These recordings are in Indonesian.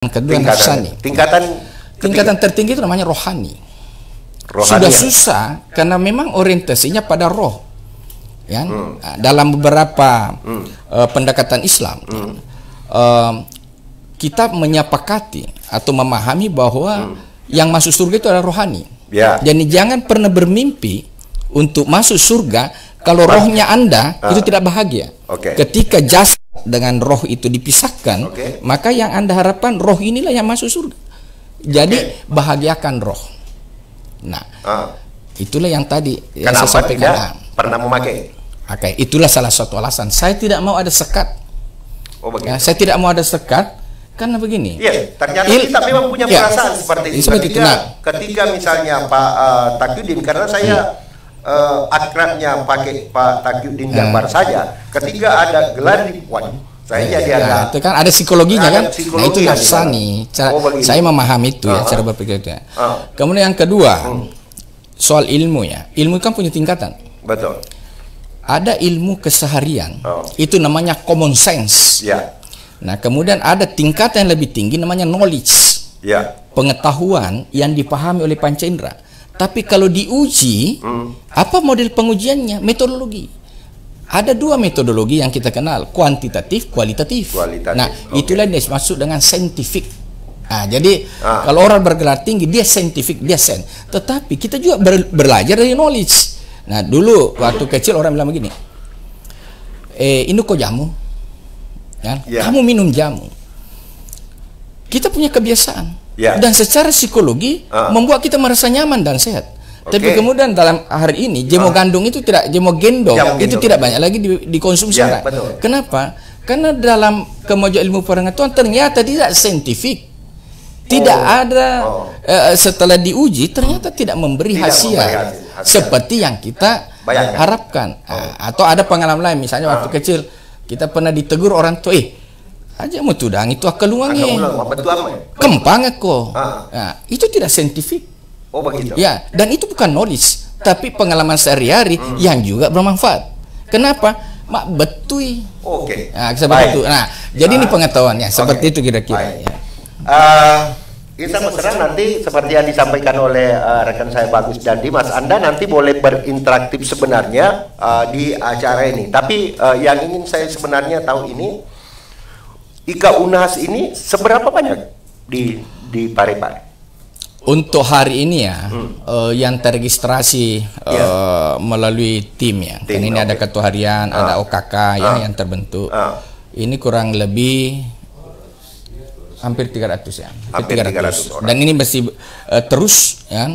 kedua nafsani. Tingkatan tertinggi itu namanya rohani. Sudah susah karena memang orientasinya pada roh. Ya, dalam beberapa pendekatan Islam, kita menyepakati atau memahami bahwa yang masuk surga itu adalah rohani. Jadi jangan pernah bermimpi untuk masuk surga kalau rohnya Anda itu tidak bahagia. Ketika jasad dengan roh itu dipisahkan, maka yang Anda harapkan roh inilah yang masuk surga. Jadi bahagiakan roh. Nah, itulah yang tadi yang saya sampaikan. Pernah memakai. Itulah salah satu alasan. Saya tidak mau ada sekat. Ya, saya tidak mau ada sekat karena begini. Iya, ternyata kita memang punya perasaan seperti itu. Ketika misalnya Pak Taqiyuddin, karena saya akrabnya pakai Pak Taqiyuddin Jabar saja, ketika ada gelar di saya jadi ada. Itu kan ada psikologinya kan. Nah itu nafsani. Saya memahami itu ya, cara berpikir itu ya. Kemudian yang kedua, soal ilmu ya. Ilmu kan punya tingkatan. Betul. Ada ilmu keseharian, itu namanya common sense. Nah kemudian ada tingkatan yang lebih tinggi namanya knowledge. Pengetahuan yang dipahami oleh panca indera. Tapi kalau diuji, apa model pengujiannya? Metodologi. Ada dua metodologi yang kita kenal, kuantitatif, kualitatif. Nah, itulah yang masuk dengan scientific. Nah, jadi kalau orang bergelar tinggi, dia scientific, dia sen. Tetapi kita juga belajar dari knowledge. Nah, dulu waktu kecil orang bilang begini, ini kok jamu? Ya? Kamu minum jamu. Kita punya kebiasaan. Dan secara psikologi membuat kita merasa nyaman dan sehat. Tapi kemudian dalam hari ini jemo gandum itu tidak, jemo gendong itu tidak banyak lagi dikonsumsi orang. Kenapa? Karena dalam kemajuan ilmu pengetahuan ternyata tidak saintifik. Tidak ada setelah diuji ternyata tidak memberi hasil seperti yang kita harapkan. Atau ada pengalaman lain, misalnya waktu kecil kita pernah ditegur orang tua, aja mau tudang itu akeluangi kempang aku. Nah, itu tidak saintifik. Ya, dan itu bukan knowledge, tapi pengalaman sehari-hari yang juga bermanfaat. Kenapa? Mak betui. Nah, seperti itu. Nah, jadi ini pengetahuannya seperti itu kira-kira. Kita mesra nanti seperti yang disampaikan oleh rekan saya Bagus dan Dimas, Anda nanti boleh berinteraktif sebenarnya di acara ini. Tapi yang ingin saya sebenarnya tahu ini, IKA UNHAS ini seberapa banyak di Parepare? Untuk hari ini ya, yang terregistrasi melalui tim ya. Kan ini ada ketua harian, ada OKK ya yang terbentuk. Ini kurang lebih hampir 300 ya. Hampir 300. Dan ini masih terus ya,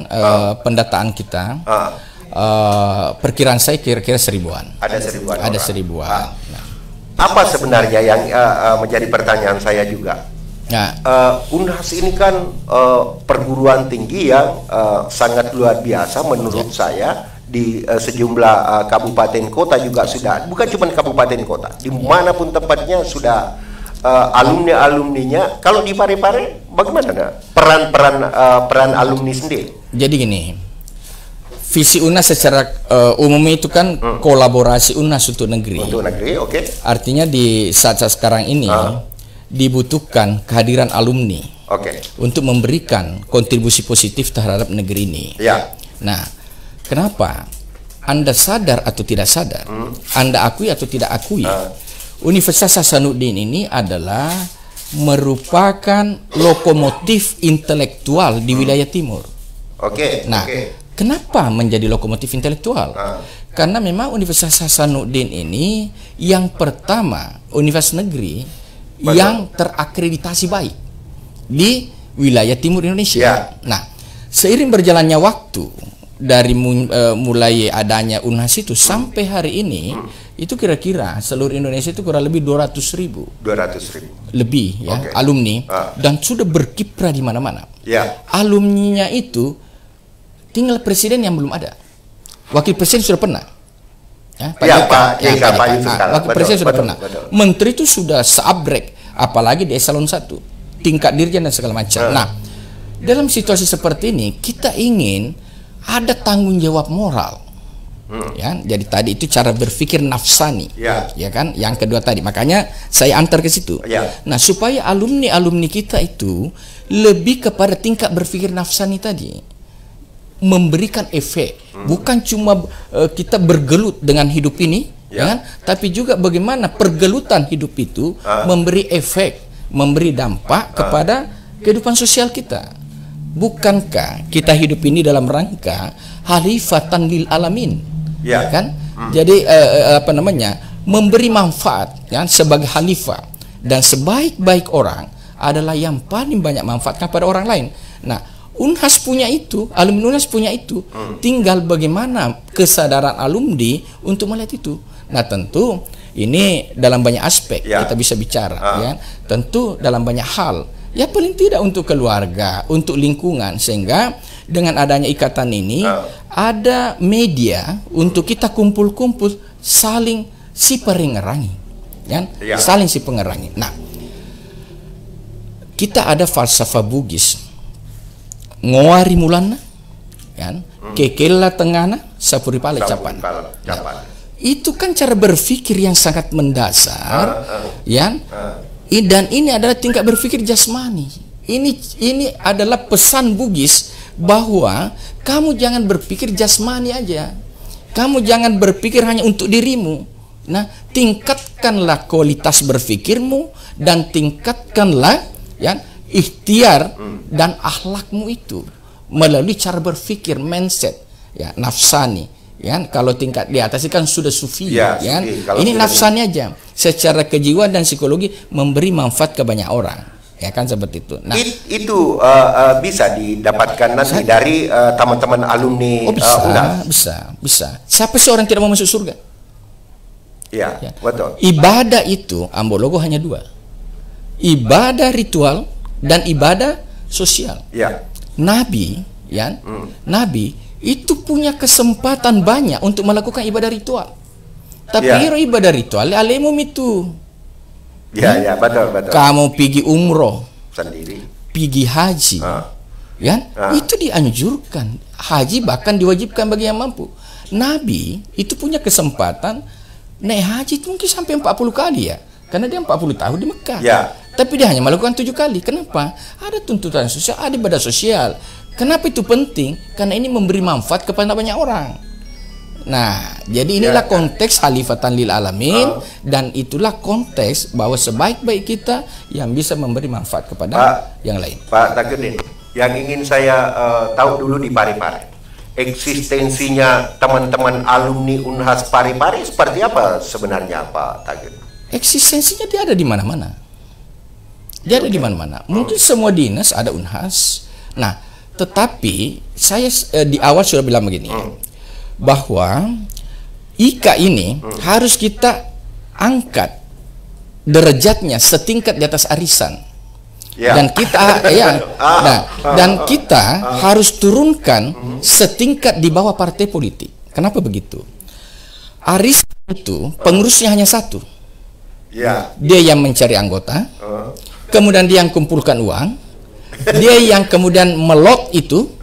pendataan kita. Perkiraan saya kira-kira 1000-an. Ada 1000-an. Ada 1000-an. Apa sebenarnya yang menjadi pertanyaan saya juga? UNHAS ini kan perguruan tinggi yang sangat luar biasa menurut saya. Di sejumlah kabupaten kota juga sudah, bukan cuma kabupaten kota, dimanapun tempatnya sudah alumni-alumninya. Kalau di Parepare bagaimana peran alumni sendiri? Jadi gini, visi UNHAS secara umum itu kan kolaborasi UNHAS untuk negeri. Untuk negeri, Artinya di saat-saat sekarang ini dibutuhkan kehadiran alumni untuk memberikan kontribusi positif terhadap negeri ini. Nah, kenapa? Anda sadar atau tidak sadar, Anda akui atau tidak akui, Universitas Hasanuddin ini adalah merupakan lokomotif intelektual di wilayah timur. Nah, kenapa menjadi lokomotif intelektual? Karena memang Universitas Hasanuddin ini yang pertama universitas negeri yang terakreditasi baik di wilayah timur Indonesia. Nah, seiring berjalannya waktu dari mulai adanya UNHAS itu sampai hari ini, itu kira-kira seluruh Indonesia itu kurang lebih 200.000 lebih ya alumni, dan sudah berkiprah di mana-mana. Alumninya itu tinggal presiden yang belum ada, wakil presiden sudah pernah. Pak Wakil Presiden sudah pernah. Menteri itu sudah seabrek, apalagi di eselon 1, tingkat dirjen dan segala macam. Nah, dalam situasi seperti ini kita ingin ada tanggung jawab moral Ya, jadi tadi itu cara berpikir nafsani, ya kan? Yang kedua tadi, makanya saya antar ke situ. Nah, supaya alumni kita itu lebih kepada tingkat berpikir nafsani tadi, memberikan efek, bukan cuma kita bergelut dengan hidup ini, ya kan? Tapi juga bagaimana pergelutan hidup itu memberi efek, memberi dampak kepada kehidupan sosial kita. Bukankah kita hidup ini dalam rangka khalifatan lil alamin? Kan? Jadi memberi manfaat, ya, sebagai khalifah, dan sebaik-baik orang adalah yang paling banyak manfaat kepada orang lain. Nah, Unhas punya itu, alumni Unhas punya itu. Tinggal bagaimana kesadaran alumni untuk melihat itu. Nah, tentu ini dalam banyak aspek kita bisa bicara, ya. Tentu dalam banyak hal. Ya, paling tidak untuk keluarga, untuk lingkungan, sehingga dengan adanya ikatan ini ada media untuk kita kumpul-kumpul saling si pengerangi, ya? Saling si pengerangi. Nah, kita ada falsafah Bugis, ngowari mulana, kan? Kekela tengana, sapuripale capan. Itu kan cara berpikir yang sangat mendasar, ya. Dan ini adalah tingkat berpikir jasmani. Ini adalah pesan Bugis bahwa kamu jangan berpikir jasmani aja. Kamu jangan berpikir hanya untuk dirimu. Nah, tingkatkanlah kualitas berpikirmu dan tingkatkanlah, ya, ikhtiar dan akhlakmu itu melalui cara berpikir, mindset, ya, nafsani. Ya, kalau tingkat di atas itu kan sudah sufi, ya. Ini nafsani aja, secara kejiwaan dan psikologi memberi manfaat ke banyak orang, ya kan, seperti itu. Nah, itu bisa didapatkan nanti dari teman-teman alumni. Bisa. Siapa sih orang tidak mau masuk surga? Ya, betul. Ibadah itu Ambologo hanya dua, ibadah ritual dan ibadah sosial. Nabi, ya, Nabi itu punya kesempatan banyak untuk melakukan ibadah ritual. Tapi ibadah ritual alemum itu. Betul. Kamu pergi umroh sendiri, pergi haji, ya, itu dianjurkan. Haji bahkan diwajibkan bagi yang mampu. Nabi itu punya kesempatan naik haji itu mungkin sampai 40 kali, ya. Karena dia 40 tahun di Mekah. Tapi dia hanya melakukan 7 kali. Kenapa? Ada tuntutan sosial, ada ibadah sosial. Kenapa itu penting? Karena ini memberi manfaat kepada banyak orang. Nah, jadi inilah konteks khalifatan lil alamin, dan itulah konteks bahwa sebaik-baik kita yang bisa memberi manfaat kepada yang lain. Pak Tagioddin, yang ingin saya tahu dulu di Parepare, eksistensinya teman-teman alumni Unhas Parepare seperti apa sebenarnya, Pak Tagioddin? Eksistensinya dia ada di mana-mana. Dia ada di mana-mana. Mungkin semua dinas ada Unhas. Nah, tetapi saya di awal sudah bilang begini, bahwa IKA ini harus kita angkat derajatnya setingkat di atas arisan. Dan kita dan kita harus turunkan setingkat di bawah partai politik. Kenapa begitu? Arisan itu pengurusnya hanya satu. Dia yang mencari anggota, kemudian dia yang kumpulkan uang, dia yang kemudian melot itu,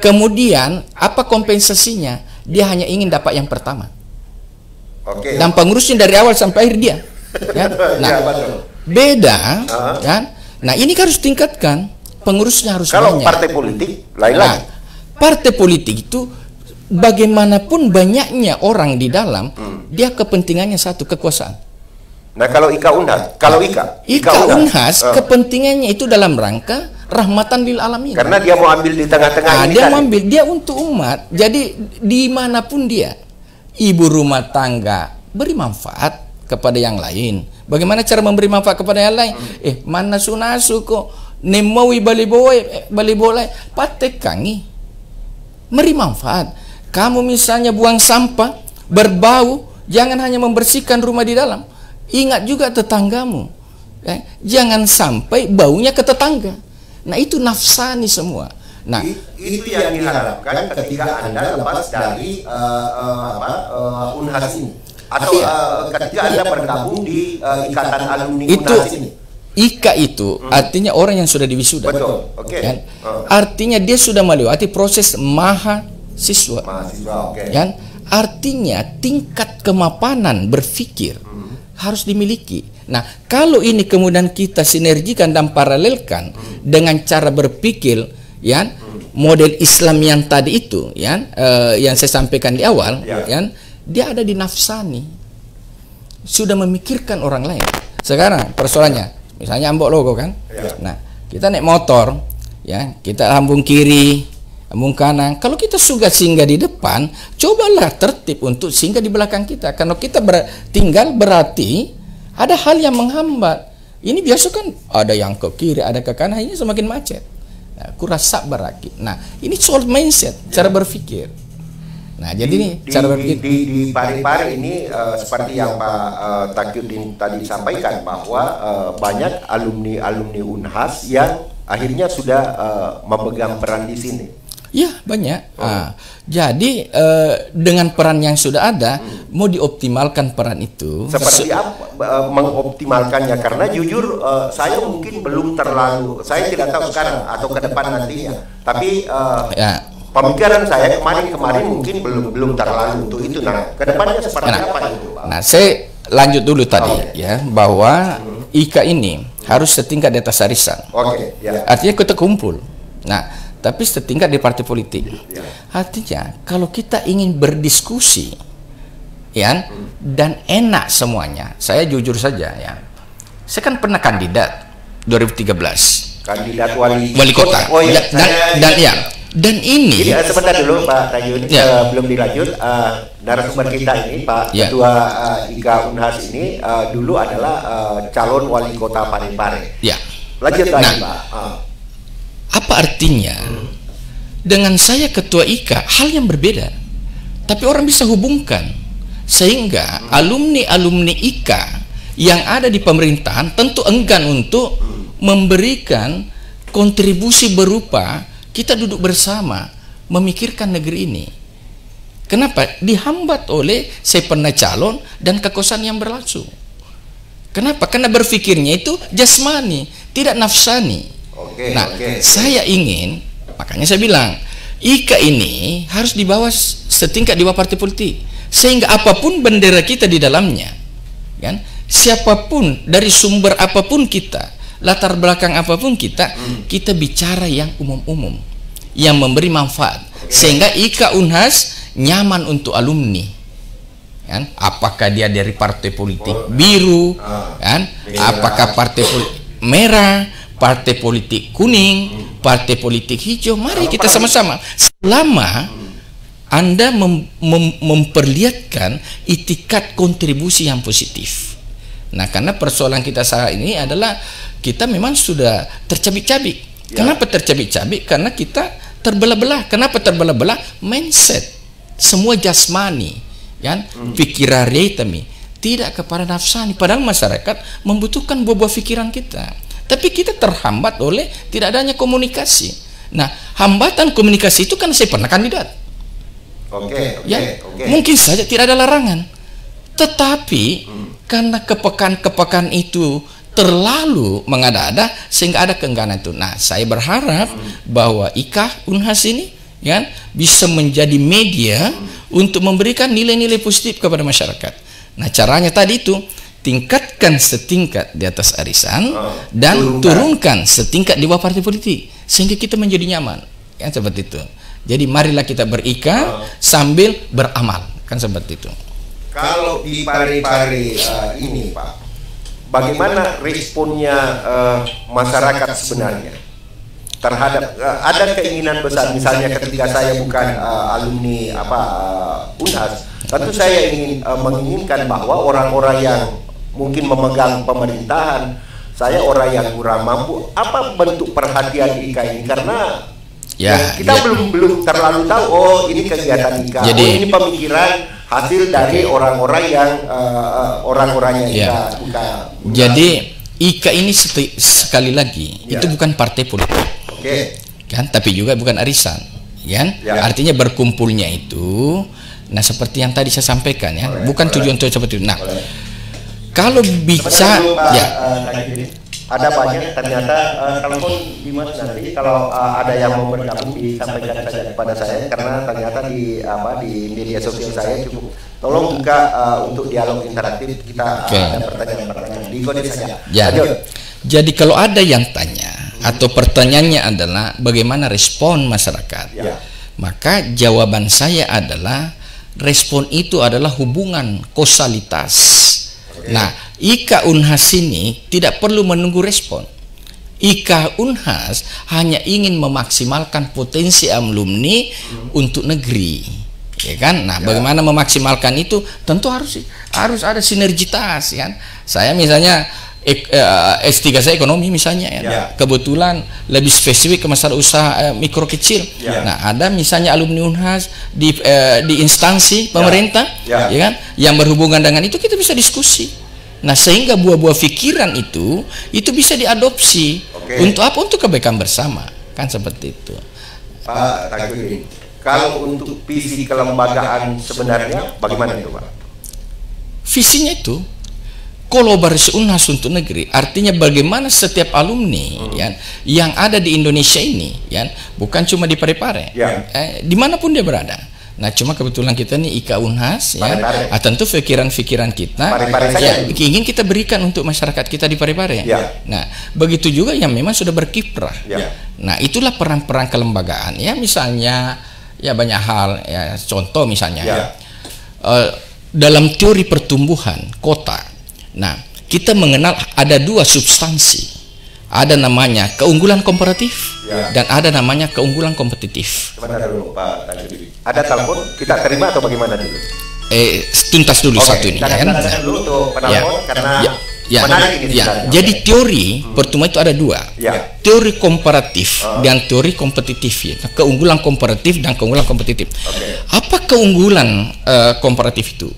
kemudian apa kompensasinya? Dia hanya ingin dapat yang pertama. Dan pengurusnya dari awal sampai akhir dia. Ya? Nah, beda, kan? Nah, ini harus tingkatkan. Pengurusnya harus kalau banyak. Partai politik lain lagi. Partai politik itu bagaimanapun banyaknya orang di dalam, dia kepentingannya satu, kekuasaan. Nah, kalau IKA Unhas, IKA Unhas kepentingannya itu dalam rangka rahmatan lil alamin. Karena dia mau ambil di tengah-tengah ini. Dia mau ambil, dia untuk umat. Jadi dimanapun dia, ibu rumah tangga, beri manfaat kepada yang lain. Bagaimana cara memberi manfaat kepada yang lain? Mana sunasu kok nemawi balibolai patekangi, beri manfaat. Kamu misalnya buang sampah berbau, jangan hanya membersihkan rumah di dalam. Ingat juga tetanggamu, ya? Jangan sampai baunya ke tetangga. Nah, itu nafsani semua. Nah, itu yang diharapkan ketika Anda lepas dari Unhas ini, atau ketika Anda bergabung di ikatan alumni Unhas ini. IKA itu artinya orang yang sudah diwisuda. Betul. Kan? Artinya dia sudah melewati proses mahasiswa. Mahasiswa, Kan? Artinya tingkat kemapanan berpikir harus dimiliki. Nah, kalau ini kemudian kita sinergikan dan paralelkan dengan cara berpikir, ya, model Islam yang tadi itu, ya, yang saya sampaikan di awal, ya, dia ada di nafsani, sudah memikirkan orang lain. Sekarang persoalannya, misalnya ambok logo kan, nah kita naik motor, ya, kita lambung kiri, lambung kanan. Kalau kita sudah singgah di depan, cobalah tertib untuk singgah di belakang kita. Karena kita tinggal berarti ada hal yang menghambat. Ini biasa kan ada yang ke kiri, ada ke kanan, ini semakin macet. Nah, kurang sabar lagi. Nah, ini soal mindset, cara berpikir. Nah, jadi ini cara berpikir di Parepare ini seperti yang Pak Taqiyuddin tadi sampaikan bahwa banyak alumni Unhas yang akhirnya sudah memegang peran di sini. Ya, banyak. Jadi dengan peran yang sudah ada, mau dioptimalkan peran itu. Seperti apa mengoptimalkannya? Karena jujur saya mungkin belum terlalu, saya tidak tahu sekarang atau ke depan nantinya. Tapi pemikiran saya kemarin mungkin belum terlalu untuk itu. Nah, ke depannya seperti apa itu, Pak? Nah, saya lanjut dulu tadi ya, bahwa IKA ini harus setingkat di atas arisan. Artinya kita kumpul. Nah, tapi setingkat di partai politik. Artinya kalau kita ingin berdiskusi, ya, dan enak semuanya, saya jujur saja, ya, saya kan pernah kandidat 2013, kandidat wali kota. Dan ini sebentar dulu Pak Taqiyuddin, belum dilanjut. Narasumber kita ini Pak Ketua IKA Unhas ini dulu adalah calon wali kota Parepare. Lanjut lagi, Pak. Apa artinya dengan saya ketua IKA hal yang berbeda, tapi orang bisa hubungkan sehingga alumni IKA yang ada di pemerintahan tentu enggan untuk memberikan kontribusi berupa kita duduk bersama memikirkan negeri ini. Kenapa? Dihambat oleh saya pernah calon dan kekuasaan yang berlangsung. Kenapa? Karena berpikirnya itu jasmani, tidak nafsani. Saya ingin, makanya saya bilang IKA ini harus dibawa setingkat di bawah partai politik, sehingga apapun bendera kita di dalamnya, kan, siapapun dari sumber apapun kita, latar belakang apapun kita bicara yang umum-umum, yang memberi manfaat, sehingga IKA Unhas nyaman untuk alumni, kan? Apakah dia dari partai politik biru, kan? Apakah partai politik merah, partai politik kuning, partai politik hijau, mari kita sama-sama. Selama Anda memperlihatkan itikat kontribusi yang positif. Nah, karena persoalan kita saat ini adalah kita memang sudah tercabik-cabik. Kenapa tercabik-cabik? Karena kita terbelah-belah. Kenapa terbelah-belah? Mindset. Semua jasmani, kan? Pikiran retami, tidak kepada nafsani. Padahal masyarakat membutuhkan buah-buah pikiran kita. Tapi kita terhambat oleh tidak adanya komunikasi. Nah, hambatan komunikasi itu kan saya pernah kandidat. Mungkin saja tidak ada larangan. Tetapi karena kepekaan itu terlalu mengada-ada sehingga ada keengganan itu. Nah, saya berharap bahwa IKA Unhas ini, kan, bisa menjadi media untuk memberikan nilai-nilai positif kepada masyarakat. Nah, caranya tadi itu tingkatkan setingkat di atas arisan dan turunkan setingkat di bawah partai politik sehingga kita menjadi nyaman, kan, seperti itu. Jadi marilah kita berika sambil beramal, kan, seperti itu. Kalau di Parepare ini, Pak, bagaimana responnya masyarakat sebenarnya terhadap ada keinginan besar, misalnya ketika saya bukan alumni Unhas, tentu saya menginginkan bahwa orang-orang yang mungkin memegang pemerintahan, saya orang yang kurang mampu, apa bentuk perhatian IKA ini? Karena kita belum terlalu tahu, ini kegiatan IKA, ini pemikiran hasil dari orang-orang yang orang-orangnya IKA. Jadi IKA ini sekali lagi itu bukan partai politik, kan, tapi juga bukan arisan, kan? Artinya berkumpulnya itu, nah seperti yang tadi saya sampaikan, ya, bukan tujuan seperti itu. Nah, kalau bicara ada banyak ternyata telepon Dimas nanti kalau ada yang mau bergabung disampaikan saja kepada saya karena ternyata di media sosial saya cukup tolong buka untuk dialog interaktif kita ada pertanyaan-pertanyaan diikuti saja. Jadi kalau ada yang tanya atau pertanyaannya adalah bagaimana respon masyarakat, maka jawaban saya adalah respon itu adalah hubungan kausalitas. Nah, IKA Unhas ini tidak perlu menunggu respon. IKA Unhas hanya ingin memaksimalkan potensi alumni untuk negeri, ya kan? Nah, bagaimana memaksimalkan itu? Tentu harus ada sinergitas, kan? Saya misalnya S3 saya ekonomi misalnya, kebetulan lebih spesifik ke masalah usaha mikro kecil. Nah, ada misalnya alumni Unhas di instansi pemerintah, ya kan, yang berhubungan dengan itu kita bisa diskusi. Nah, sehingga buah-buah pikiran itu bisa diadopsi untuk apa? Untuk kebaikan bersama, kan seperti itu. Pak Tajudin, kalau untuk visi kelembagaan sebenarnya bagaimana itu, Pak? Visinya itu kolaborasi Unhas untuk negeri, artinya bagaimana setiap alumni yang ada di Indonesia ini, bukan cuma di Parepare, dimanapun dia berada. Nah, cuma kebetulan kita nih IKA Unhas, tentu pikiran-pikiran kita ingin kita berikan untuk masyarakat kita di Parepare. Nah, begitu juga yang memang sudah berkiprah. Nah, itulah peran-peran kelembagaan, misalnya banyak hal, contoh misalnya dalam teori pertumbuhan kota. Nah, kita mengenal ada dua substansi. Ada namanya keunggulan komparatif dan ada namanya keunggulan kompetitif. Sebentar dulu, Pak Tajudin. Ada telepon, kita terima atau bagaimana dulu? Tuntas dulu satu ini. Kita dulu tuh penelpon karena menarik ini. Jadi teori pertumbuhan itu ada dua. Teori komparatif dan teori kompetitif. Keunggulan komparatif dan keunggulan kompetitif. Apa keunggulan komparatif itu?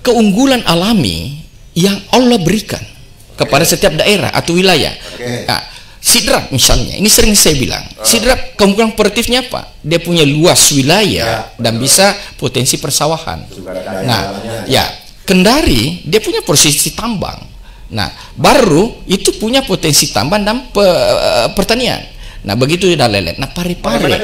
Keunggulan alami yang Allah berikan kepada setiap daerah atau wilayah. Nah, Sidrap misalnya, ini sering saya bilang, Sidrap keunggulan komparatifnya apa? Dia punya luas wilayah dan bisa potensi persawahan. Nah, Kendari dia punya posisi tambang. Nah, Baru itu punya potensi tambang dan pertanian. Nah, begitu dan lain-lain. Nah, Parepare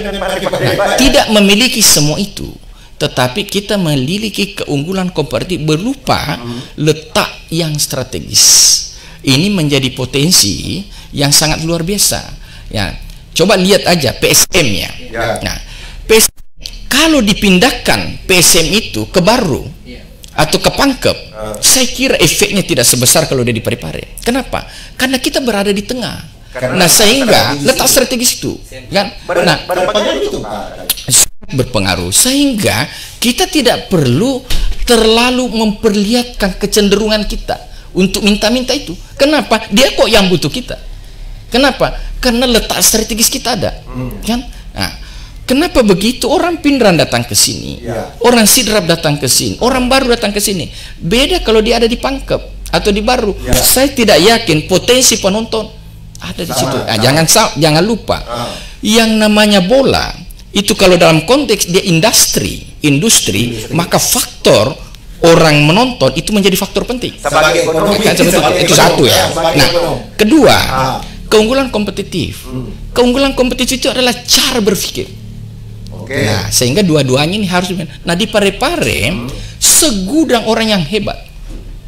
tidak memiliki semua itu. Tetapi kita memiliki keunggulan komparatif berupa letak yang strategis. Ini menjadi potensi yang sangat luar biasa. Coba lihat aja PSM-nya. Nah, kalau dipindahkan PSM itu ke Baru atau ke Pangkep, saya kira efeknya tidak sebesar kalau dia di Parepare. Kenapa? Karena kita berada di tengah. Nah, sehingga letak strategis itu, kan? Nah, berpengaruh sehingga kita tidak perlu terlalu memperlihatkan kecenderungan kita untuk minta-minta itu. Kenapa? Dia kok yang butuh kita. Kenapa? Karena letak strategis kita ada, kan? Nah, kenapa begitu? Orang Pindrang datang ke sini, orang Sidrap datang ke sini, orang Baru datang ke sini. Beda kalau dia ada di Pangkep atau di Baru. Saya tidak yakin potensi penonton ada di situ. Nah, jangan lupa, yang namanya bola itu kalau dalam konteks dia industri, maka faktor orang menonton itu menjadi faktor penting. Itu satu ya. Nah, kedua, keunggulan kompetitif. Keunggulan kompetitif itu adalah cara berpikir. Nah, sehingga dua-duanya ini harus. Nah, di Parepare segudang orang yang hebat.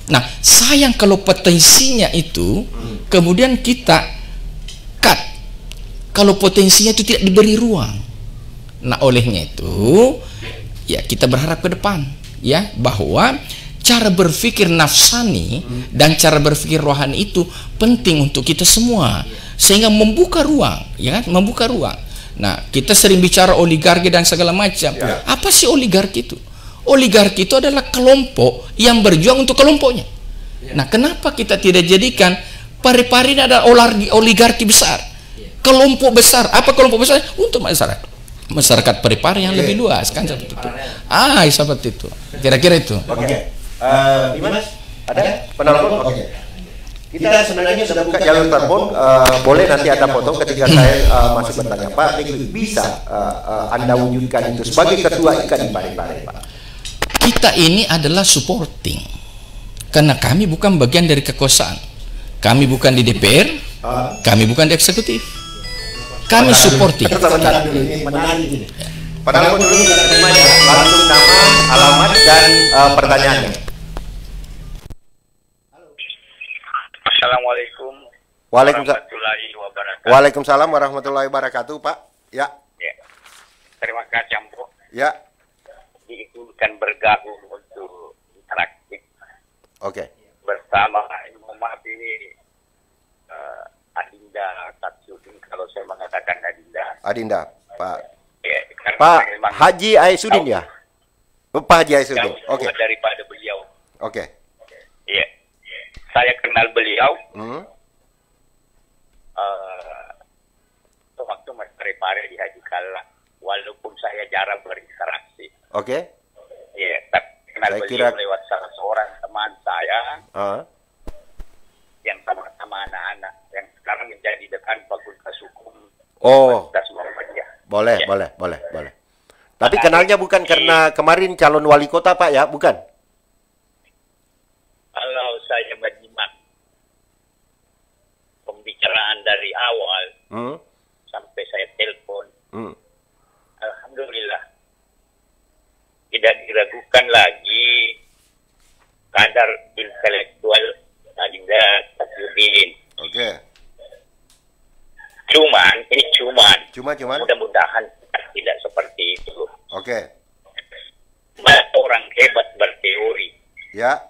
Nah, sayang kalau potensinya itu kemudian kita cut. Kalau potensinya itu tidak diberi ruang. Nah, olehnya itu kita berharap ke depan bahwa cara berpikir nafsani dan cara berpikir rohani itu penting untuk kita semua sehingga membuka ruang, membuka ruang. Nah, kita sering bicara oligarki dan segala macam. Apa sih oligarki itu? Oligarki itu adalah kelompok yang berjuang untuk kelompoknya. Nah, kenapa kita tidak jadikan Parepare ini adalah oligarki besar, kelompok besar. Apa kelompok besar? Untuk masyarakat Parepare yang lebih luas, kan seperti itu. Seperti itu. Kira-kira itu. Dimas, ada penelpon? Kita sebenarnya sudah buka jalur telepon. Boleh nanti ada potong ketika saya masih bertanya, Pak, bisa Anda wujudkan itu sebagai ketua IKA di Parepare, Pak? Kita ini adalah supporting, karena kami bukan bagian dari kekuasaan. Kami bukan di DPR, Kami bukan di eksekutif. Kami supporting. Padahal dulu langsung nama, alamat dan pertanyaannya. Assalamualaikum warahmatullahi wabarakatuh. Waalaikumsalam warahmatullahi wabarakatuh, Pak. Ya. Terima kasih, Ambo. Ya. Diizinkan bergabung untuk interaktif. Oke. Bersama, mohon maaf ini Adinda Tatsudin, kalau saya mengatakan Adinda. Adinda, Pak. Ya, Pak Haji Aisudin ya? Pak Haji Aisudin. Oke. Daripada beliau. Oke. Iya. Saya kenal beliau. Waktu Mas Pare di Haji Kala, walaupun saya jarang berinteraksi. Oke. Iya, tapi kenal beliau lewat salah seorang teman saya yang sama-sama anak-anak yang sekarang menjadi dekan Fakultas Hukum. Fakultas Muhammadiyah. Boleh, ya. boleh. Tapi kenalnya bukan karena kemarin calon wali kota, Pak, ya? Bukan? Kalau saya menyimak pembicaraan dari awal sampai saya telepon, alhamdulillah tidak diragukan lagi kadar intelektual Adinda Tatsudin. Oke. Cuman mudah-mudahan tidak seperti itu. Oke. Orang hebat berteori. Ya.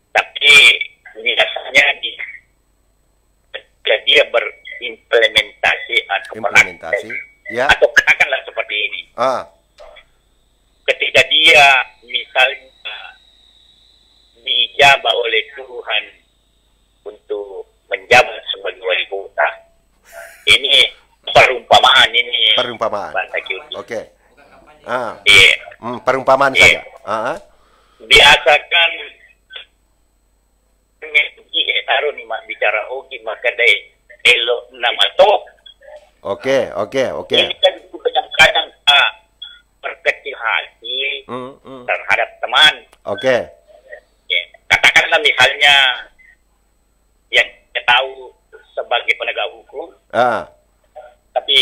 Tapi biasanya dia berimplementasi atau ya. Atau katakanlah seperti ini. Ketika dia misalnya diijabah oleh Tuhan untuk menjabat sebagai wali kota, ini perumpamaan bahasa Kyoto. Oke. Perumpamaan saja. Biasakan taruh nih mak bicara hoki maka deh elok nama toh. Oke. Ini kan kadang-kadang berkecil hati terhadap teman. Oke. Ya, katakanlah misalnya yang kita tahu sebagai penegak hukum, tapi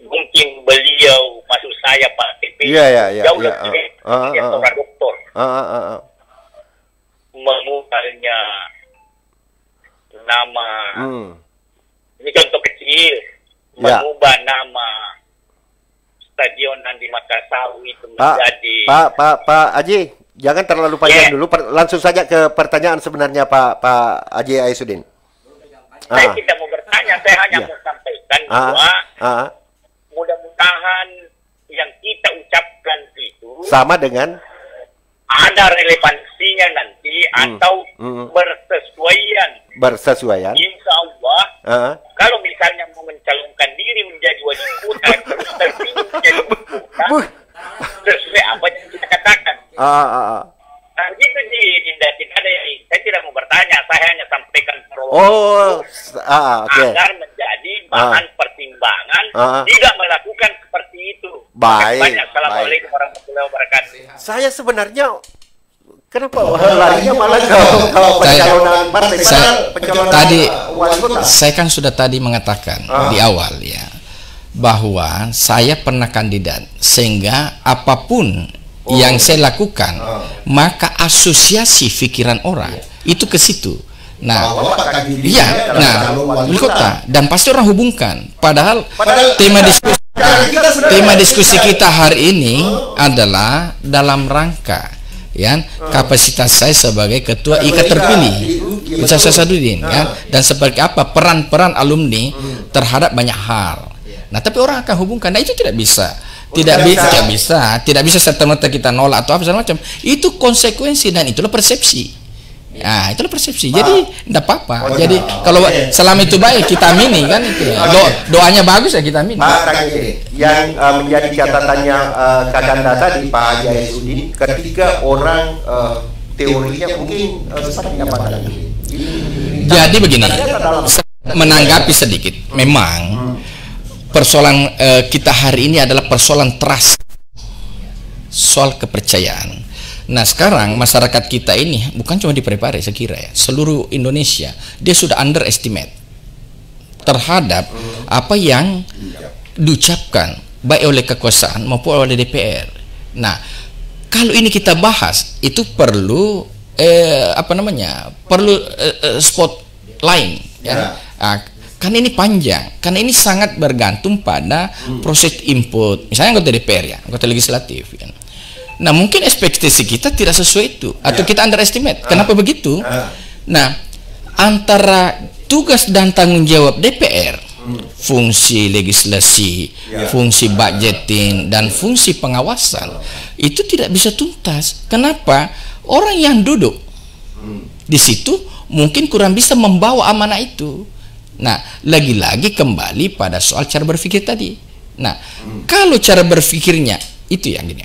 mungkin beliau, maksud saya Pak TP, jauh lebih seorang doktor, mengubahnya nama, ini contoh kecil, mengubah nama stadion di Makassar itu menjadi Pak Haji, jangan terlalu panjang dulu, langsung saja ke pertanyaan sebenarnya Pak Haji Aisudin. Saya tidak mau bertanya, saya hanya mau sampaikan bahwa mudah-mudahan yang kita ucapkan itu sama dengan ada relevansinya nanti atau bersesuaian. Insya Allah, kalau misalnya mau mencalonkan diri menjadi wali kota, terus terpilih menjadi wali kota, sesuai apa yang kita katakan. Nah, gitu tidak ada yang saya tidak mau bertanya, saya hanya sampaikan agar menjadi bahan pertimbangan tidak melakukan seperti itu. Baik. Assalamualaikum warahmatullahi wabarakatuh. Saya sebenarnya kenapa larinya malah ke pencalonan partai? Tadi saya kan sudah tadi mengatakan di awal ya bahwa saya pernah kandidat, sehingga apapun yang saya lakukan maka asosiasi pikiran orang itu ke situ. Nah, wali kota, dan pasti orang hubungkan. Padahal tema diskusi kita hari ini adalah dalam rangka kapasitas saya sebagai ketua IKA terpilih Ustaz Sasadudin dan seperti apa peran-peran alumni terhadap banyak hal. Nah, tapi orang akan hubungkan. Nah, itu tidak bisa serta-merta kita nolak atau apa segala macam. Itu konsekuensi dan itulah persepsi. Nah, itulah persepsi. Jadi tidak apa-apa. Jadi kalau selama itu baik kita amini kan itu. Doanya bagus ya kita amini. Yang menjadi catatannya Kakanda tadi Pak Haji Aisudin, ketika orang teorinya mungkin seperti apa tadi? Jadi begini, menanggapi sedikit, memang persoalan kita hari ini adalah persoalan trust, soal kepercayaan. Nah sekarang masyarakat kita ini bukan cuma di Parepare, saya kira ya, seluruh Indonesia dia sudah underestimate terhadap apa yang diucapkan baik oleh kekuasaan maupun oleh DPR. Nah kalau ini kita bahas itu perlu perlu spot lain ya. Karena ini panjang, karena ini sangat bergantung pada proses input, misalnya anggota DPR ya, anggota legislatif ya. Nah mungkin ekspektasi kita tidak sesuai itu, atau kita underestimate. Kenapa begitu? Nah antara tugas dan tanggung jawab DPR, fungsi legislasi, fungsi budgeting, dan fungsi pengawasan itu tidak bisa tuntas. Kenapa? Orang yang duduk di situ mungkin kurang bisa membawa amanah itu. Nah, lagi-lagi kembali pada soal cara berpikir tadi. Nah, kalau cara berpikirnya itu yang gini.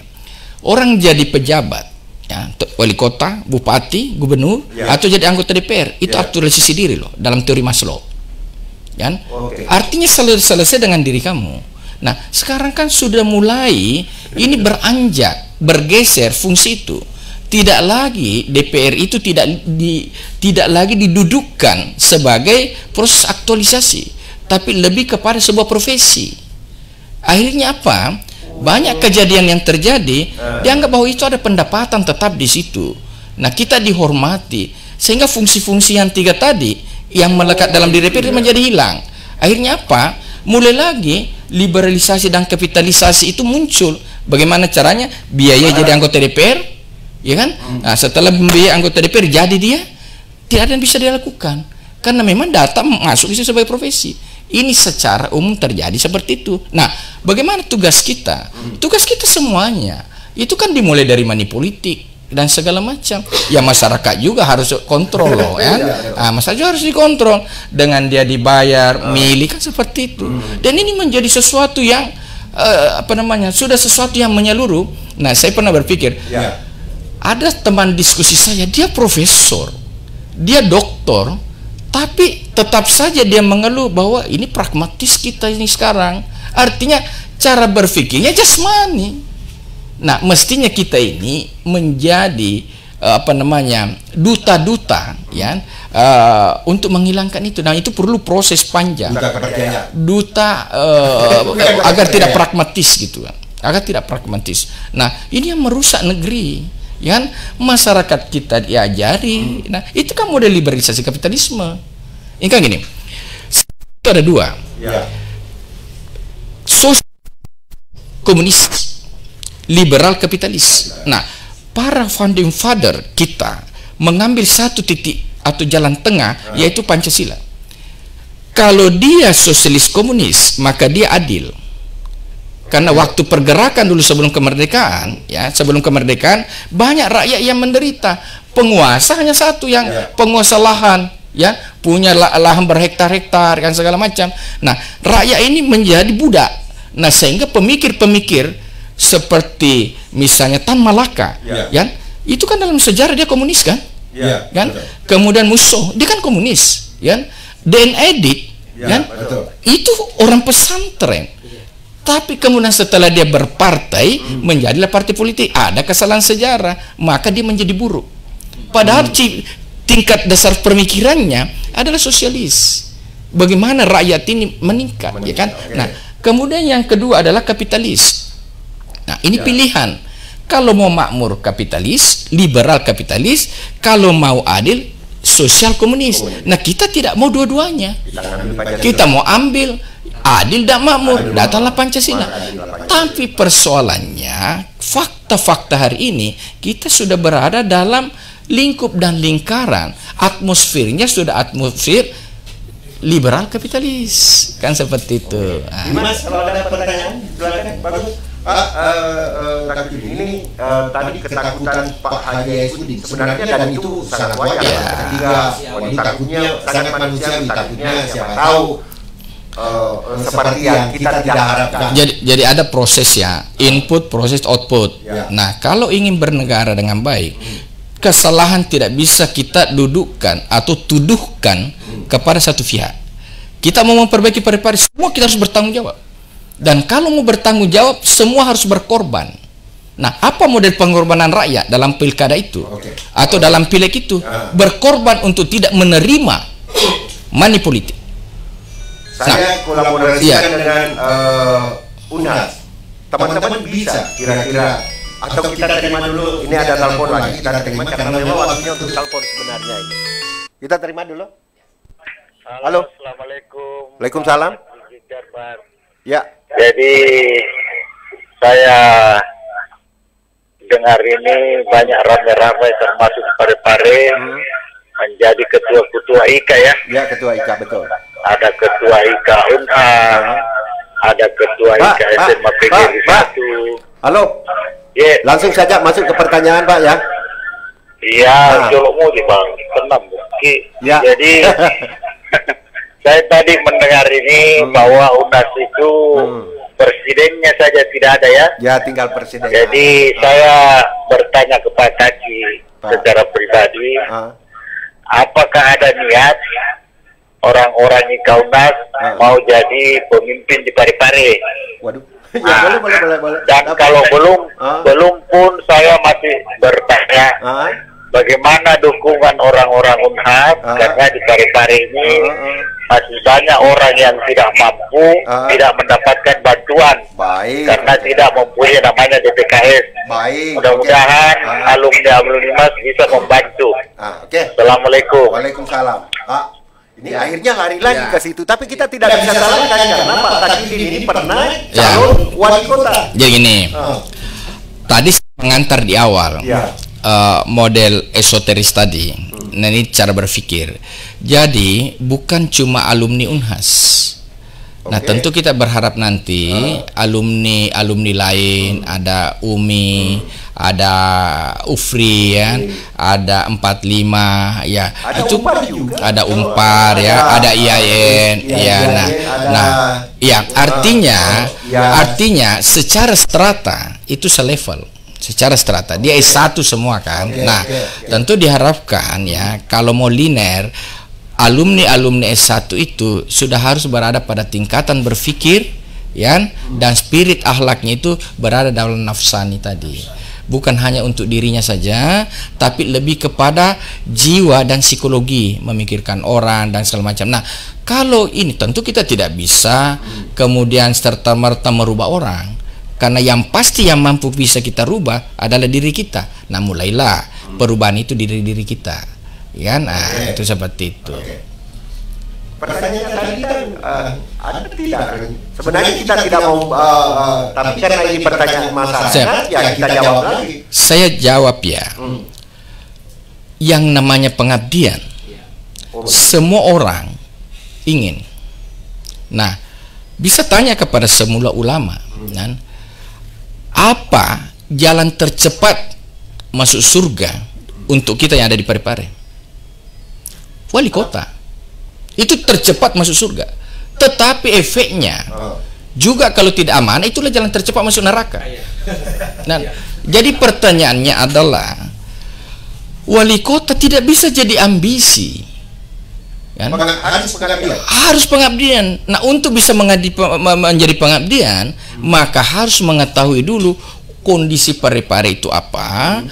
Orang jadi pejabat, ya, wali kota, bupati, gubernur, atau jadi anggota DPR, itu aktualisasi diri loh dalam teori Maslow. Kan? Artinya selesai dengan diri kamu. Nah, sekarang kan sudah mulai ini beranjak, bergeser fungsi itu. Tidak lagi DPR itu tidak lagi didudukkan sebagai proses aktualisasi, tapi lebih kepada sebuah profesi. Akhirnya apa? Banyak kejadian yang terjadi dianggap bahwa itu ada pendapatan tetap di situ. Nah, kita dihormati sehingga fungsi-fungsi yang tiga tadi yang melekat dalam diri DPR menjadi hilang. Akhirnya apa? Mulai lagi liberalisasi dan kapitalisasi itu muncul. Bagaimana caranya? Biaya jadi anggota DPR, ya kan? Nah, setelah membiayai anggota DPR jadi dia tidak ada yang bisa dilakukan karena memang data masuk itu sebagai profesi. Ini secara umum terjadi seperti itu. Nah, bagaimana tugas kita? Tugas kita semuanya itu kan dimulai dari money politik dan segala macam. Ya masyarakat juga harus kontrol loh, ya. Nah, masyarakat juga harus dikontrol dengan dia dibayar, milih kan seperti itu. Dan ini menjadi sesuatu yang sudah sesuatu yang menyeluruh. Nah, saya pernah berpikir, ada teman diskusi saya, dia profesor, dia doktor, tapi tetap saja dia mengeluh bahwa ini pragmatis kita ini sekarang. Artinya cara berpikirnya jasmani. Nah, mestinya kita ini menjadi duta-duta ya untuk menghilangkan itu. Nah, itu perlu proses panjang. Duta agar tidak pragmatis gitu kan. Agar tidak pragmatis. Nah, ini yang merusak negeri. Ya kan? Masyarakat kita diajari. Nah, itu kan model liberalisasi kapitalisme. Ini kan gini. Itu ada dua. Sosial komunis, liberal kapitalis. Nah, para founding father kita mengambil satu titik atau jalan tengah, yaitu Pancasila. Kalau dia sosialis komunis, maka dia adil. Karena waktu pergerakan dulu sebelum kemerdekaan, banyak rakyat yang menderita. Penguasa hanya satu, yang penguasa lahan, ya, punya lahan berhektar-hektar kan segala macam. Nah, rakyat ini menjadi budak. Nah, sehingga pemikir-pemikir seperti misalnya Tan Malaka, itu kan dalam sejarah dia komunis kan, kan? Kemudian Musso, dia kan komunis, Dan Edik, itu orang pesantren. Tapi kemudian setelah dia berpartai, menjadilah partai politik. Ada kesalahan sejarah, maka dia menjadi buruk. Padahal tingkat dasar pemikirannya adalah sosialis. Bagaimana rakyat ini meningkat, ya kan? Nah, kemudian yang kedua adalah kapitalis. Nah, ini pilihan. Kalau mau makmur kapitalis, liberal kapitalis, kalau mau adil sosial komunis. Nah, kita tidak mau dua-duanya. Kita mau ambil adil dan makmur, datanglah Pancasila. Tapi persoalannya, fakta-fakta hari ini kita sudah berada dalam lingkup dan lingkaran. Atmosfernya sudah atmosfer liberal kapitalis, kan seperti itu. Mas, kalau ada pertanyaan, silakan. Bagus. Ini tadi ketakutan Pak Haji Sudi sebenarnya, dan itu sangat wajar. Ketika takutnya sangat manusiawi, takutnya siapa tahu seperti yang kita tidak harapkan. Jadi ada proses ya, input, proses, output. Nah, kalau ingin bernegara dengan baik, kesalahan tidak bisa kita dudukkan atau tuduhkan kepada satu pihak. Kita mau memperbaiki Parepare, semua kita harus bertanggung jawab. Dan kalau mau bertanggung jawab, semua harus berkorban. Nah, apa model pengorbanan rakyat dalam pilkada itu? Atau dalam pileg itu? Berkorban untuk tidak menerima money politik. Saya kolaborasikan dengan UNAS. Teman-teman bisa kira-kira, atau kita terima dulu, ini ada telepon lagi, kita terima karena memang waktunya untuk telepon sebenarnya ini. Kita terima dulu. Halo. Assalamualaikum. Waalaikumsalam. Ya. Jadi saya dengar ini banyak ramai-ramai termasuk Parepare menjadi ketua IKA ya. Ya, ketua IKA, betul. Ada ketua IKA UNA, ada ketua IKA SMA PGRI 1. Halo. Yes. Langsung saja masuk ke pertanyaan, Pak ya. Iya, jolokmu di Bang. Tenang, ya. Jadi saya tadi mendengar ini bahwa UNAS itu presidennya saja tidak ada ya. Ya, tinggal presiden. Jadi saya bertanya kepada Taki secara pribadi, apakah ada niat orang-orang IKA UNAS mau jadi pemimpin di Parepare? Waduh. Ya, boleh. Dan kalau belum pun saya masih bertanya bagaimana dukungan orang-orang UNHAS karena di Parepare ini masih banyak orang yang tidak mampu, tidak mendapatkan bantuan karena tidak mempunyai namanya DPKS. Mudah-mudahan alumni bisa membantu. Assalamualaikum. Waalaikumsalam. Ini akhirnya lari lagi ke situ, tapi kita tidak bisa salahkan karena Pak Takidin ini pernah calon wali kota. Jadi gini, tadi mengantar di awal model esoteris tadi. Nah, ini cara berpikir. Jadi bukan cuma alumni UNHAS. Nah, tentu kita berharap nanti alumni lain, ada UMI, ada UFRI ya, ada 45 ya, ada itu UMPAR juga. Ada UMPAR ya, ada IAIN ya. Artinya secara strata itu selevel. Secara strata dia S1 semua kan. Tentu diharapkan ya kalau mau linear alumni S1 itu sudah harus berada pada tingkatan berpikir ya, dan spirit akhlaknya itu berada dalam nafsani tadi. Bukan hanya untuk dirinya saja, tapi lebih kepada jiwa dan psikologi, memikirkan orang dan segala macam. Nah, kalau ini tentu kita tidak bisa kemudian serta-merta merubah orang. Karena yang pasti yang mampu bisa kita rubah adalah diri kita. Nah, mulailah perubahan itu di diri kita. Ya, nah itu seperti itu. Pertanyaannya tadi kan ada tidak? Sebenarnya kita tidak mau, tapi karena ini pertanyaan masyarakat, ya kita jawab lagi. Saya jawab ya. Yang namanya pengabdian, semua orang ingin. Nah, bisa tanya kepada semua ulama, kan? Apa jalan tercepat masuk surga untuk kita yang ada di Parepare? Wali kota itu tercepat masuk surga, tetapi efeknya juga kalau tidak aman, itulah jalan tercepat masuk neraka. Nah, jadi pertanyaannya adalah wali kota tidak bisa jadi ambisi, kan? Harus pengabdian. Nah, untuk bisa menjadi pengabdian, maka harus mengetahui dulu kondisi Parepare itu apa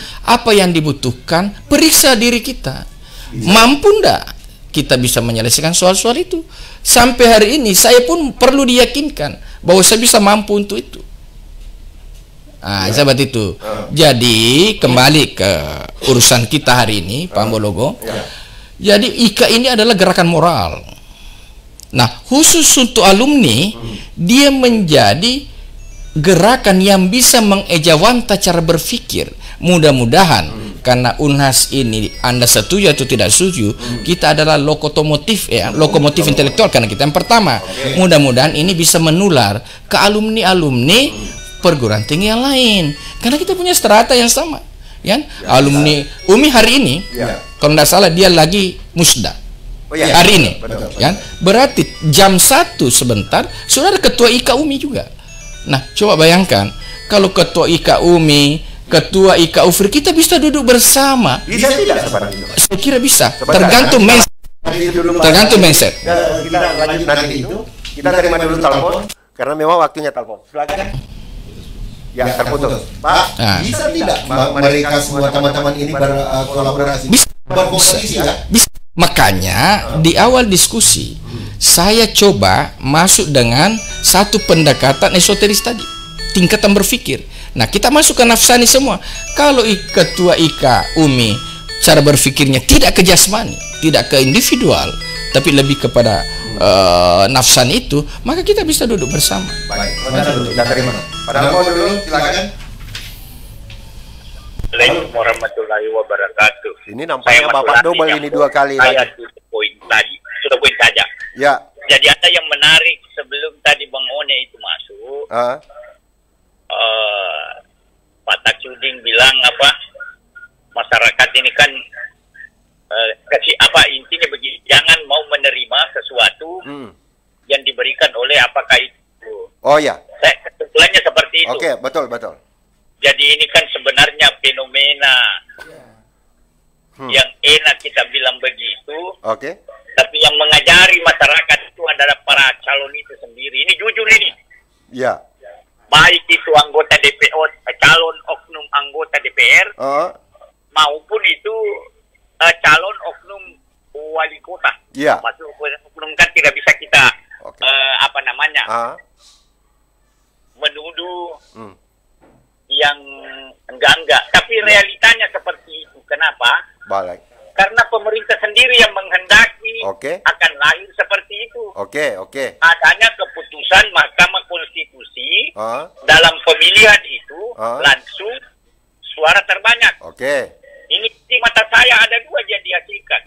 yang dibutuhkan, periksa diri kita. Mampu ndak kita bisa menyelesaikan soal-soal itu? Sampai hari ini saya pun perlu diyakinkan bahwa saya bisa mampu untuk itu. Seperti itu. Jadi kembali ke urusan kita hari ini, Pak Mbologo. Jadi IKA ini adalah gerakan moral. Nah, khusus untuk alumni, dia menjadi gerakan yang bisa mengejawanta cara berpikir. Mudah-mudahan karena UNHAS ini Anda setuju atau tidak setuju, kita adalah lokomotif intelektual karena kita yang pertama. Mudah-mudahan ini bisa menular ke alumni perguruan tinggi yang lain karena kita punya strata yang sama, ya. Alumni UMI hari ini, kalau tidak salah dia lagi musda hari ini, ya. Berarti jam 1 sebentar sudah ada ketua IKA UMI juga. Nah, coba bayangkan kalau ketua IKA UMI, ketua IKA UFRI, kita bisa duduk bersama. Bisa tidak seperti itu? Saya kira bisa. Tergantung mindset. Kita lanjut nanti itu. Kita terima dulu telepon karena memang waktunya telepon. Silakan. Ya, terputus. Pak, bisa tidak mereka semua teman-teman ini berkolaborasi? Berkompetisi ya? Bisa. Makanya di awal diskusi saya coba masuk dengan satu pendekatan esoteris tadi, tingkatan berpikir. Nah, kita masuk ke nafsani semua. Kalau ketua IKA Umi cara berpikirnya tidak ke jasmani, tidak ke individual, tapi lebih kepada nafsani itu, maka kita bisa duduk bersama. Baik, kita terima. Padahal mau dulu, silakan. Assalamualaikum warahmatullahi wabarakatuh. Ini nampaknya Bapak double ini 2 kali saya lagi. Sudah poin saja. Ya. Jadi ada yang menarik sebelum tadi Bang One itu masuk. Pak Takyudin bilang apa? Masyarakat ini kan kasih apa intinya begini, jangan mau menerima sesuatu yang diberikan oleh apakah itu. Oh ya. Kesimpulannya seperti itu. Oke, betul. Jadi ini kan sebenarnya fenomena yang enak kita bilang begitu. Oke. Tapi yang mengajari masyarakat itu adalah para calon itu sendiri. Ini jujur ini. Ya. Baik itu anggota DPO, calon oknum anggota DPR, maupun itu calon oknum wali kota. Iya. Maksud oknum kan tidak bisa kita menuduh yang enggak. Tapi realitanya seperti itu. Kenapa? Baik. Karena pemerintah sendiri yang menghendaki akan lahir seperti itu. Oke. Adanya keputusan Mahkamah Konstitusi dalam pemilihan itu langsung suara terbanyak. Ini di mata saya ada 2 yang dihasilkan.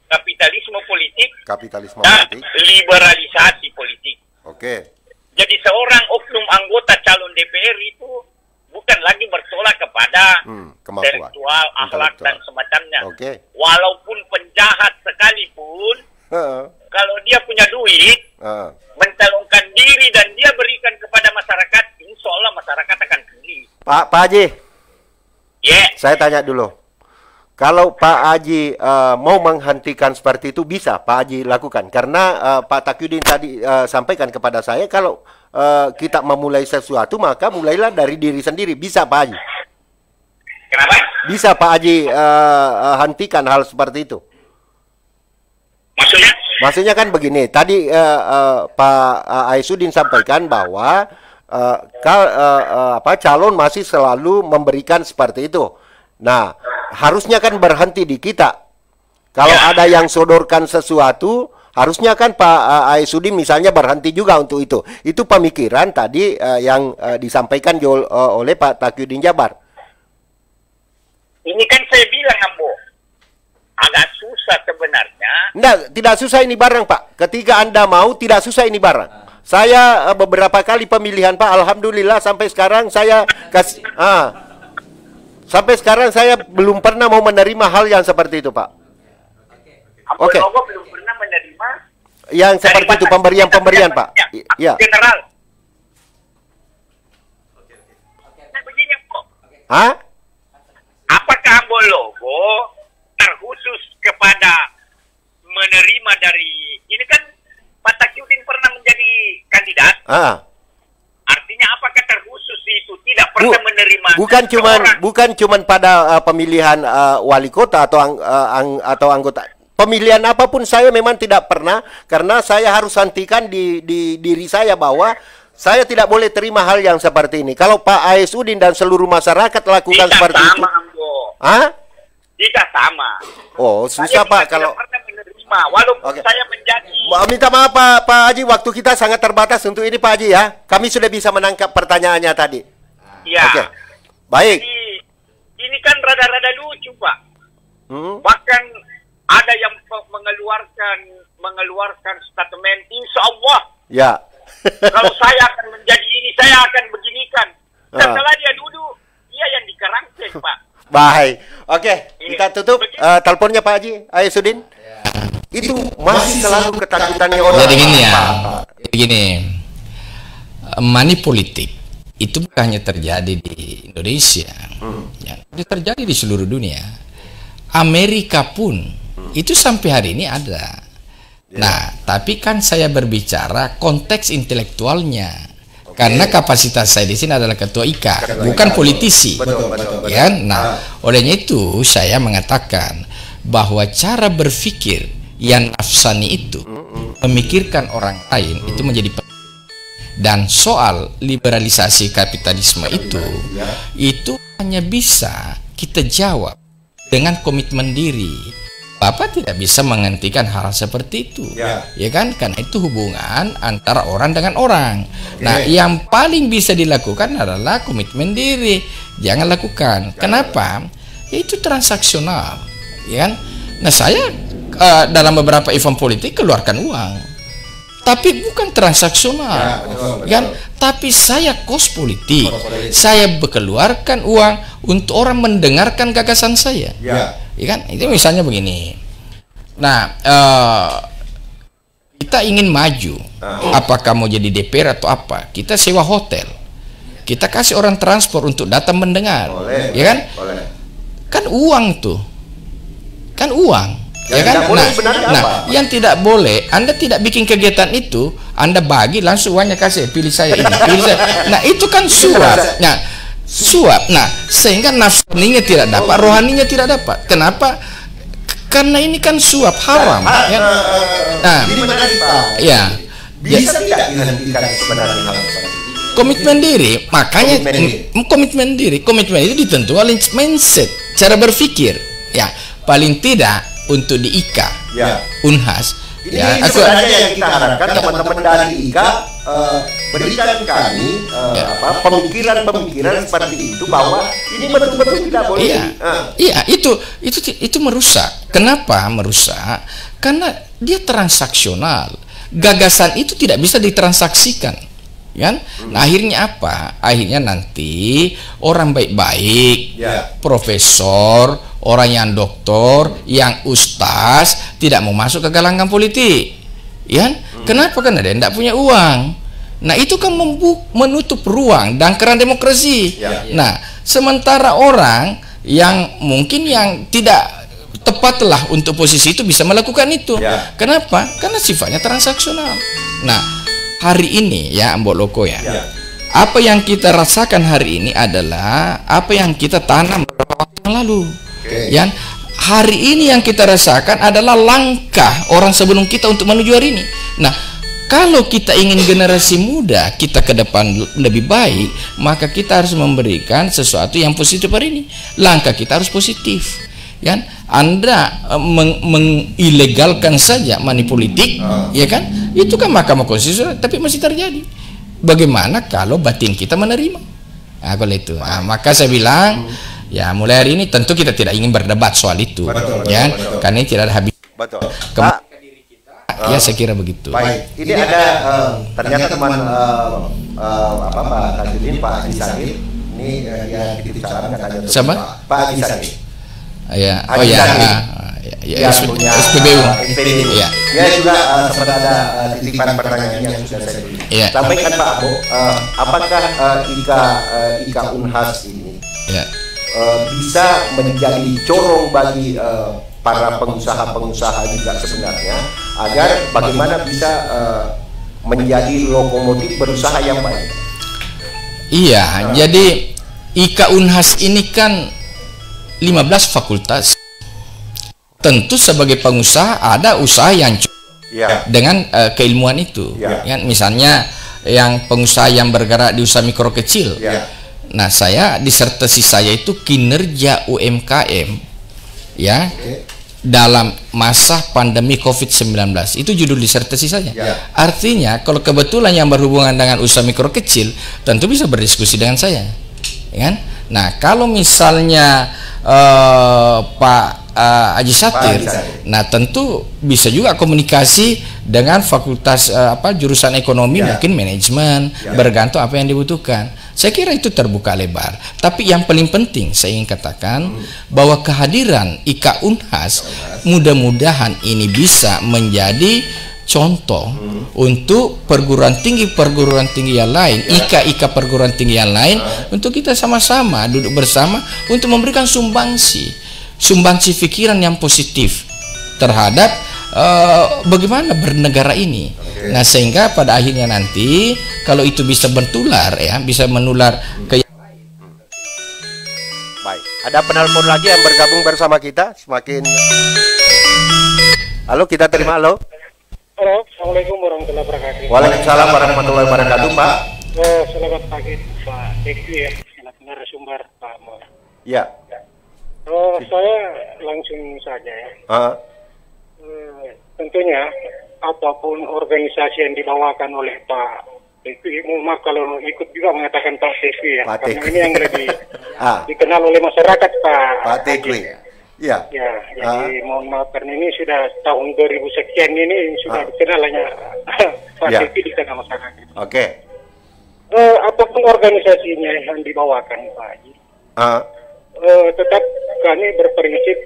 Kapitalisme politik dan liberalisasi politik. Jadi seorang oknum anggota calon DPR itu bukan lagi bertolak kepada intelektual, akhlak dan semacamnya. Walaupun penjahat sekalipun, kalau dia punya duit, mencalonkan diri dan dia berikan kepada masyarakat, insya Allah masyarakat akan pilih. Pak Haji, saya tanya dulu. Kalau Pak Haji mau menghentikan seperti itu, bisa Pak Haji lakukan. Karena Pak Takyudin tadi sampaikan kepada saya, kalau kita memulai sesuatu, maka mulailah dari diri sendiri. Bisa Pak Haji? Kenapa? Bisa Pak Haji hentikan hal seperti itu? Maksudnya? Maksudnya kan begini, tadi Pak Aisudin sampaikan bahwa calon masih selalu memberikan seperti itu. Nah, harusnya kan berhenti di kita. Kalau ada yang sodorkan sesuatu, harusnya kan Pak Aisudin misalnya berhenti juga untuk itu. Itu pemikiran tadi yang disampaikan oleh Pak Takyudin Jabar. Ini kan saya bilang, Ambo, agak susah sebenarnya. Enggak, tidak susah ini barang, Pak. Ketika Anda mau, tidak susah ini barang. Saya beberapa kali pemilihan, Pak, alhamdulillah sampai sekarang saya kasih sampai sekarang saya belum pernah mau menerima hal yang seperti itu, Pak. Oke. Belum pernah menerima yang seperti itu, pemberian, Pak. Iya. General. Begini, Pak. Apakah Ambo Logo terkhusus kepada menerima dari ini kan Pak Takyudin pernah menjadi kandidat? Artinya apakah terkhusus itu tidak pernah menerima? Bukan cuman pada pemilihan wali kota atau anggota. Pemilihan apapun saya memang tidak pernah, karena saya harus hentikan di diri saya bahwa saya tidak boleh terima hal yang seperti ini. Kalau Pak Aisudin dan seluruh masyarakat lakukan tidak seperti sama, itu. Ambo. Tidak sama. Oh, susah Pak kalau pernah menerima, walaupun saya menjadi. Minta maaf Pak Haji, waktu kita sangat terbatas untuk ini Pak Haji ya. Kami sudah bisa menangkap pertanyaannya tadi. Iya. Baik. Jadi, ini kan rada-rada lucu Pak. Bahkan ada yang mengeluarkan statement, insya Allah. Ya. Kalau saya akan menjadi ini, saya akan beginikan. Setelah dia duduk, dia yang dikerangkeng Pak. Baik. Oke, kita tutup teleponnya Pak Haji Aisudin. Itu masih selalu ketakutannya orang. Jadi gini ya. Jadi gini. Money politik itu bukan hanya terjadi di Indonesia. Ya, itu terjadi di seluruh dunia. Amerika pun itu sampai hari ini ada. Nah, tapi kan saya berbicara konteks intelektualnya. Karena kapasitas saya di sini adalah ketua IKA, bukan politisi. Betul. Ya, nah, olehnya itu saya mengatakan bahwa cara berpikir yang nafsani itu, memikirkan orang lain itu menjadi penting. Dan soal liberalisasi kapitalisme itu hanya bisa kita jawab dengan komitmen diri. Bapak tidak bisa menghentikan hal seperti itu, ya kan? Karena itu hubungan antara orang dengan orang. Nah, yang paling bisa dilakukan adalah komitmen diri. Jangan lakukan. Kenapa? Ya, itu transaksional, ya kan? Nah, saya dalam beberapa event politik keluarkan uang, tapi bukan transaksional, kan? Tapi saya kos politik. Saya berkeluarkan uang untuk orang mendengarkan gagasan saya. Ya kan, itu misalnya begini. Nah, kita ingin maju, apakah mau jadi DPR atau apa? Kita sewa hotel, kita kasih orang transport untuk datang mendengar, ya kan? Kan uang tuh, kan uang, ya kan? Nah, yang tidak boleh, Anda tidak bikin kegiatan itu, Anda bagi langsung uangnya kasih, pilih saya ini, pilih saya. Nah, itu kan suap. Nah, suap. Nah, sehingga nafsaninya tidak dapat, rohaninya tidak dapat. Kenapa? Karena ini kan suap, haram. Ya. Nah, ya. Bisa tidak dihentikan sebenarnya hal seperti itu? Komitmen diri, makanya komitmen diri itu ditentukan oleh mindset, cara berpikir. Ya, paling tidak untuk di IKA, Unhas. Ini sebenarnya yang kita harapkan teman-teman dari IKA berikan kami pemikiran seperti itu, bahwa ini betul-betul tidak boleh. Iya, itu merusak. Kenapa merusak? Karena dia transaksional. Gagasan itu tidak bisa ditransaksikan, kan? Nah, akhirnya apa? Akhirnya nanti orang baik-baik, profesor, orang yang doktor, yang ustaz tidak mau masuk ke galangan politik, ya? Kenapa? Karena dia tidak punya uang. Nah, itu kan menutup ruang dan keran demokrasi. Nah, sementara orang yang mungkin yang tidak tepatlah untuk posisi itu bisa melakukan itu. Kenapa? Karena sifatnya transaksional. Nah, hari ini ya, Mbok Loko ya, apa yang kita rasakan hari ini adalah apa yang kita tanam beberapa waktu yang lalu. Ya, hari ini yang kita rasakan adalah langkah orang sebelum kita untuk menuju hari ini. Nah, kalau kita ingin generasi muda kita ke depan lebih baik, maka kita harus memberikan sesuatu yang positif hari ini. Langkah kita harus positif. Ya, Anda mengilegalkan saja money politik, ya kan? Itu kan Mahkamah Konstitusi, tapi masih terjadi. Bagaimana kalau batin kita menerima? Nah, kalau itu, maka saya bilang, ya mulai hari ini tentu kita tidak ingin berdebat soal itu, ya, karena ini tidak ada habis. Ya, saya kira begitu. Baik, ini ada ternyata teman Pak Tajudin, Pak Haji Sagir, ini yang titip salam katanya. Siapa? Pak Haji Sagir. Ya, SPBU. Ya. Dia juga sempat ada titipan pertanyaan yang sudah saya tulis. Sampaikan Pak Abo, apakah IKA Unhas ini bisa menjadi corong bagi para pengusaha-pengusaha juga sebenarnya, agar bagaimana bisa menjadi lokomotif berusaha yang baik? Iya, jadi IKA Unhas ini kan 15 fakultas. Tentu sebagai pengusaha ada usaha yang dengan keilmuan itu. Ya, misalnya yang pengusaha yang bergerak di usaha mikro kecil. Nah, saya disertasi saya itu kinerja UMKM, ya, dalam masa pandemi COVID-19. Itu judul disertasi saya. Artinya kalau kebetulan yang berhubungan dengan usaha mikro kecil, tentu bisa berdiskusi dengan saya, ya kan? Nah, kalau misalnya Pak Haji Satir, nah tentu bisa juga komunikasi dengan fakultas jurusan ekonomi, mungkin manajemen, bergantung apa yang dibutuhkan. Saya kira itu terbuka lebar. Tapi yang paling penting saya ingin katakan bahwa kehadiran IKA Unhas mudah-mudahan ini bisa menjadi contoh untuk perguruan tinggi yang lain, IKA perguruan tinggi yang lain, untuk kita sama-sama duduk bersama untuk memberikan sumbangsi pikiran yang positif terhadap bagaimana bernegara ini. Nah, sehingga pada akhirnya nanti kalau itu bisa bertular ya, bisa menular ke yang lain. Baik, ada penelpon lagi yang bergabung bersama kita. Semakin halo, kita terima. Halo. Halo, Assalamualaikum warahmatullahi wabarakatuh. Waalaikumsalam warahmatullahi wabarakatuh, Pak. Selamat pagi, Pak Deki ya, selamat narasumber Pak Amor. Ya. Saya langsung saja ya. Tentunya apapun organisasi yang dibawakan oleh Pak Deki, kalau ikut juga mengatakan Pak Deki ya, Pak karena Deki. ini yang lebih dikenal oleh masyarakat Pak Deki. Ya. Ya, jadi mohon maaf karena ini sudah tahun 2000 sekian ini sudah dikenal hanya Pak Deki di tengah masyarakat. Oke. Apapun organisasinya yang dibawakan Pak Haji, tetap kami berprinsip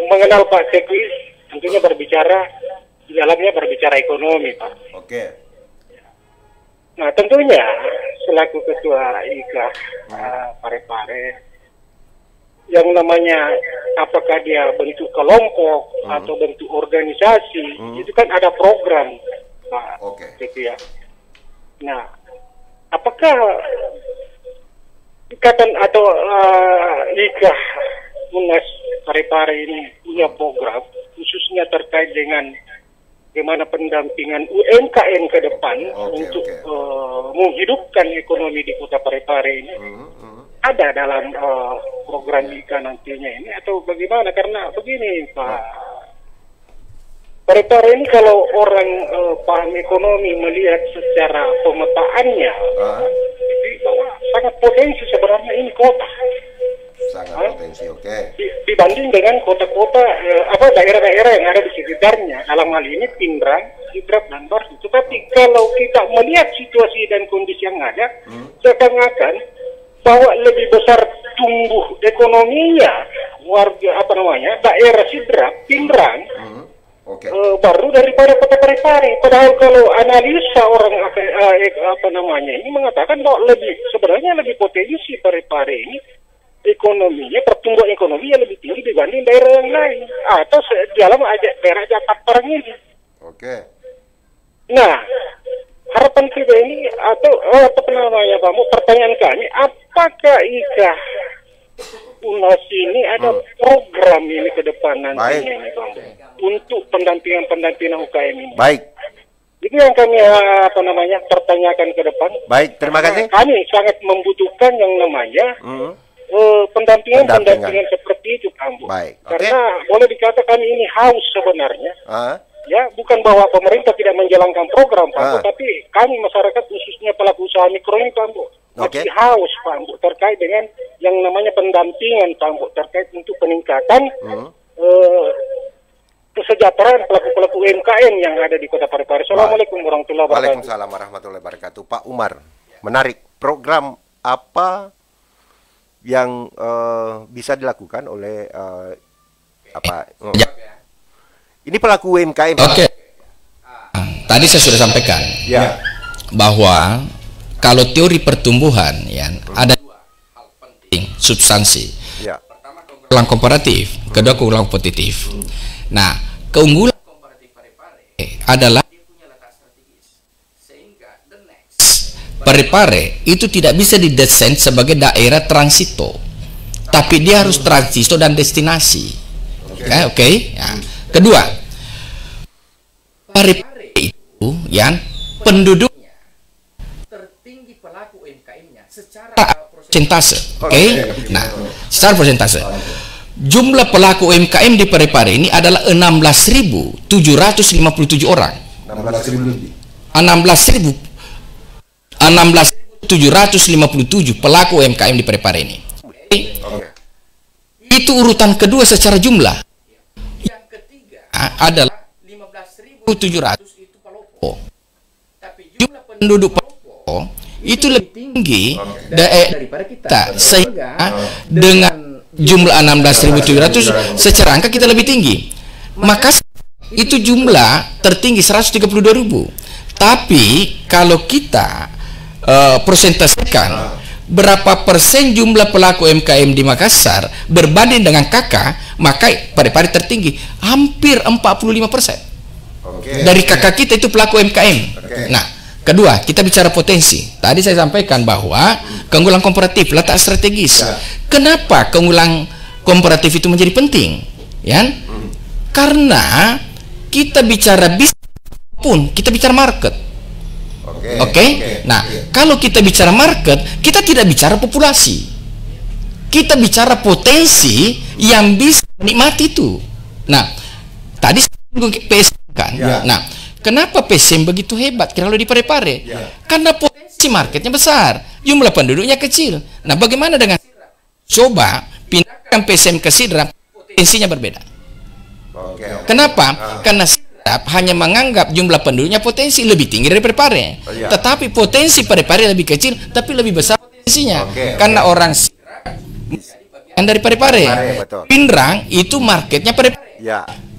mengenal Pak Deki, tentunya berbicara di dalamnya berbicara ekonomi Pak. Oke. Nah tentunya selaku ketua IKA Parepare, yang namanya apakah dia bentuk kelompok atau bentuk organisasi, itu kan ada program Pak Deki ya. Nah, apakah ikatan atau IKA Munas Parepare ini punya program khususnya terkait dengan bagaimana pendampingan UMKM ke depan untuk menghidupkan ekonomi di Kota Parepare ini? Ada dalam program IKA nantinya ini atau bagaimana? Karena begini Pak, Parepare ini kalau orang paham ekonomi melihat secara pemetaannya, bahwa sangat potensi sebenarnya ini kota. Sangat potensi, dibanding dengan kota-kota daerah-daerah yang ada di sekitarnya, dalam hal ini Pindrang, Sidrap dan Barsu. Tetapi kalau kita melihat situasi dan kondisi yang ada, seakan-akan bahwa lebih besar tumbuh ekonominya warga daerah Sidrap, Pindrang, baru daripada Kota Parepare. Padahal kalau analisa orang ini mengatakan bahwa sebenarnya lebih potensi Parepare ini ekonominya, pertumbuhan ekonominya lebih tinggi dibanding daerah yang lain atau dalam daerah Jakarta ini. Nah, harapan kita ini atau pertanyaan kami, apakah IKA Unas ini ada program ini ke depan nantinya ini Bang, untuk pendampingan UKM ini? Baik. Itu yang kami pertanyakan ke depan. Baik, terima kasih. Kami sangat membutuhkan yang namanya pendampingan seperti itu Pak Ambo. Karena boleh dikatakan ini haus sebenarnya. Ya, bukan bahwa pemerintah tidak menjalankan program Pak Ambo, tapi kami masyarakat khususnya pelaku usaha mikro ini Pak Ambo masih haus Pak Ambo terkait dengan yang namanya pendampingan Pak Ambo terkait untuk peningkatan kesejahteraan pelaku-pelaku UMKM yang ada di Kota Parepare. Assalamualaikum warahmatullahi wabarakatuh. Waalaikumsalam warahmatullahi wabarakatuh. Pak Umar, menarik. Program apa yang bisa dilakukan oleh ini pelaku UMKM? Tadi saya sudah sampaikan bahwa kalau teori pertumbuhan ada dua hal penting substansi. Pertama keunggulan komparatif, kedua keunggulan kompetitif. Nah, keunggulan komparatif Parepare adalah dia punya letak strategis, sehingga the next Parepare itu tidak bisa didesain sebagai daerah transito, tapi dia harus transito dan destinasi. Kedua, Parepare itu penduduknya tertinggi pelaku UMKM-nya secara persentase. Nah, secara persentase jumlah pelaku UMKM di Parepare ini adalah 16.757 orang. 16.757 pelaku UMKM di Parepare ini. Itu urutan kedua secara jumlah. Yang ketiga adalah 15.700 itu Palopo. Tapi jumlah penduduk Palopo itu lebih tinggi daripada kita, sehingga dengan jumlah 16.700 secara angka kita lebih tinggi. Maka itu jumlah tertinggi 132.000. Tapi kalau kita persentasekan berapa persen jumlah pelaku UMKM di Makassar berbanding dengan KK, maka Parepare tertinggi hampir 45%. Dari kakak kita itu pelaku UMKM. Nah, kedua, kita bicara potensi. Tadi saya sampaikan bahwa keunggulan komparatif, letak strategis. Kenapa keunggulan komparatif itu menjadi penting? Ya? Karena kita bicara bisnis pun, kita bicara market. Nah, kalau kita bicara market, kita tidak bicara populasi. Kita bicara potensi yang bisa menikmati itu. Nah, tadi saya PSM kan. Nah, kenapa PSM begitu hebat kalau di Parepare? Karena potensi marketnya besar, jumlah penduduknya kecil. Nah, bagaimana dengan coba pindahkan PSM ke Sidrap, potensinya berbeda. Kenapa? Karena Sidrap hanya menganggap jumlah penduduknya potensi lebih tinggi dari Parepare. Tetapi potensi Parepare lebih kecil, tapi lebih besar potensinya. Karena orang Sidrap dari Parepare. Pindrang itu marketnya Parepare.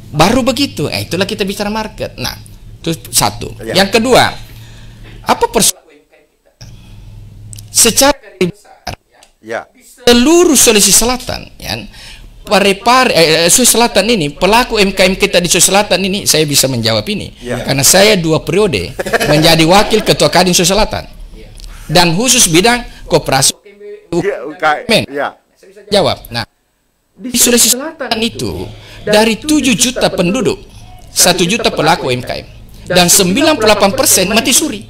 Baru begitu. Itulah kita bicara market. Nah, itu satu. Yang kedua, apa persoalan UMKM kita? Secara besar, seluruh Sulawesi Selatan, Parepare, Sulawesi Selatan ini, pelaku UMKM kita di Sulawesi Selatan ini, saya bisa menjawab ini, karena saya 2 periode menjadi wakil ketua Kadin Sulawesi Selatan, dan khusus bidang koperasi UMKM. Jawab. Nah, di Sulawesi Selatan itu dari 7 juta penduduk, 1 juta pelaku UMKM, dan 98% mati suri.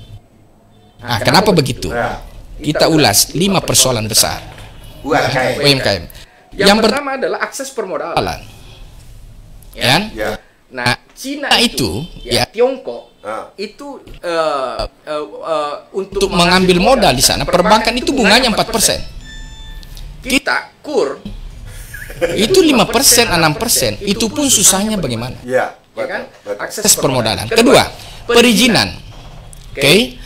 Nah, kenapa begitu? Kita ulas 5 persoalan besar UMKM. Yang pertama adalah akses permodalan. Nah, Cina itu, Tiongkok itu untuk mengambil modal di sana, perbankan itu bunganya 4%. Kita KUR itu 5%, 6%. Itu pun susahnya bagaimana? Akses permodalan. Kedua, perizinan.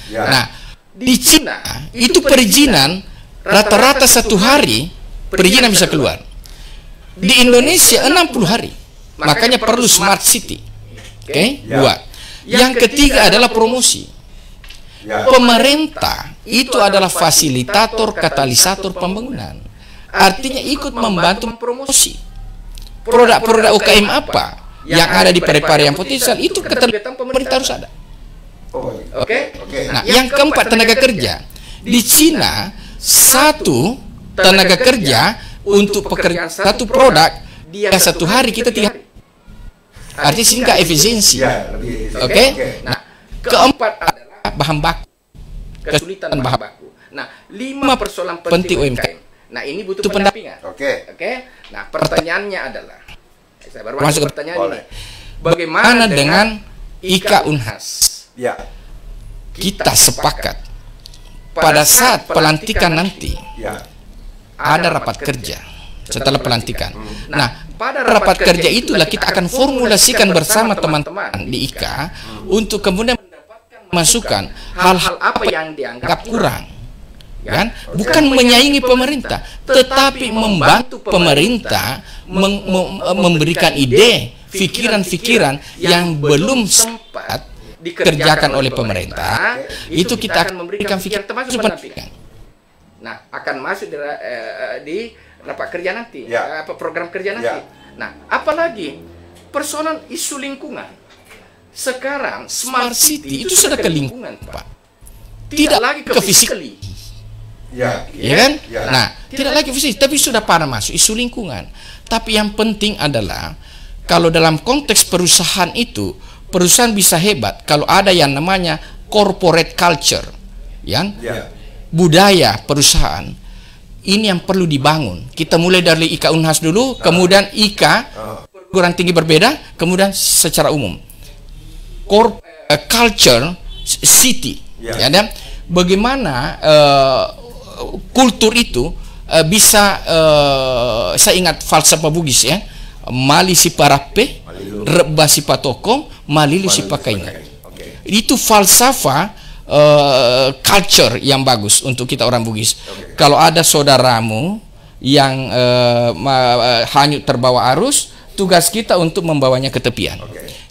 Nah, di Cina itu perizinan rata-rata 1 hari perizinan bisa keluar. Di Indonesia 60 hari. Makanya perlu smart city. Dua. Yang ketiga adalah promosi. Pemerintah itu adalah fasilitator, katalisator pembangunan. Artinya ikut membantu mempromosi produk-produk UKM apa yang ada di Parepare yang potensial, itu keterlibatan pemerintah harus ada. Nah, yang keempat, tenaga kerja. Di Cina 1 tenaga kerja untuk pekerjaan 1 produk, dia 1 hari, kita 3 hari. Artinya sehingga efisiensi. Nah, keempat adalah bahan baku, kesulitan bahan baku. Nah, 5 persoalan penting UMKM. Nah, ini butuh pendampingan. Nah, pertanyaannya adalah, saya baru masuk ke pertanyaan ini. Bagaimana dengan IKA Unhas? Kita sepakat pada saat pelantikan nanti ada rapat kerja setelah pelantikan. Nah, pada rapat kerja itulah kita akan formulasikan bersama teman-teman di IKA untuk kemudian mendapatkan masukan hal-hal apa yang dianggap kurang. Bukan menyaingi pemerintah, tetapi membantu pemerintah memberikan ide, pikiran-pikiran yang belum sempat dikerjakan oleh pemerintah. Itu kita akan memberikan pikiran termasuk pendampingan. Nah, akan masuk di rapat kerja nanti, program kerja nanti. Nah, apalagi persoalan isu lingkungan. Sekarang smart city itu sudah ke lingkungan, Pak. Tidak lagi ke physically. Nah, tidak lagi fisik, tapi sudah pada masuk isu lingkungan. Tapi yang penting adalah kalau dalam konteks perusahaan itu, perusahaan bisa hebat kalau ada yang namanya corporate culture, budaya perusahaan. Ini yang perlu dibangun. Kita mulai dari IKA Unhas dulu, kemudian IKA perguruan tinggi berbeda, kemudian secara umum culture city. Bagaimana kultur itu bisa, saya ingat falsafah Bugis Mali si parape, reba si patokong, malilu si pakaingat. Itu falsafah culture yang bagus untuk kita orang Bugis. Kalau ada saudaramu yang hanyut terbawa arus, tugas kita untuk membawanya ke tepian.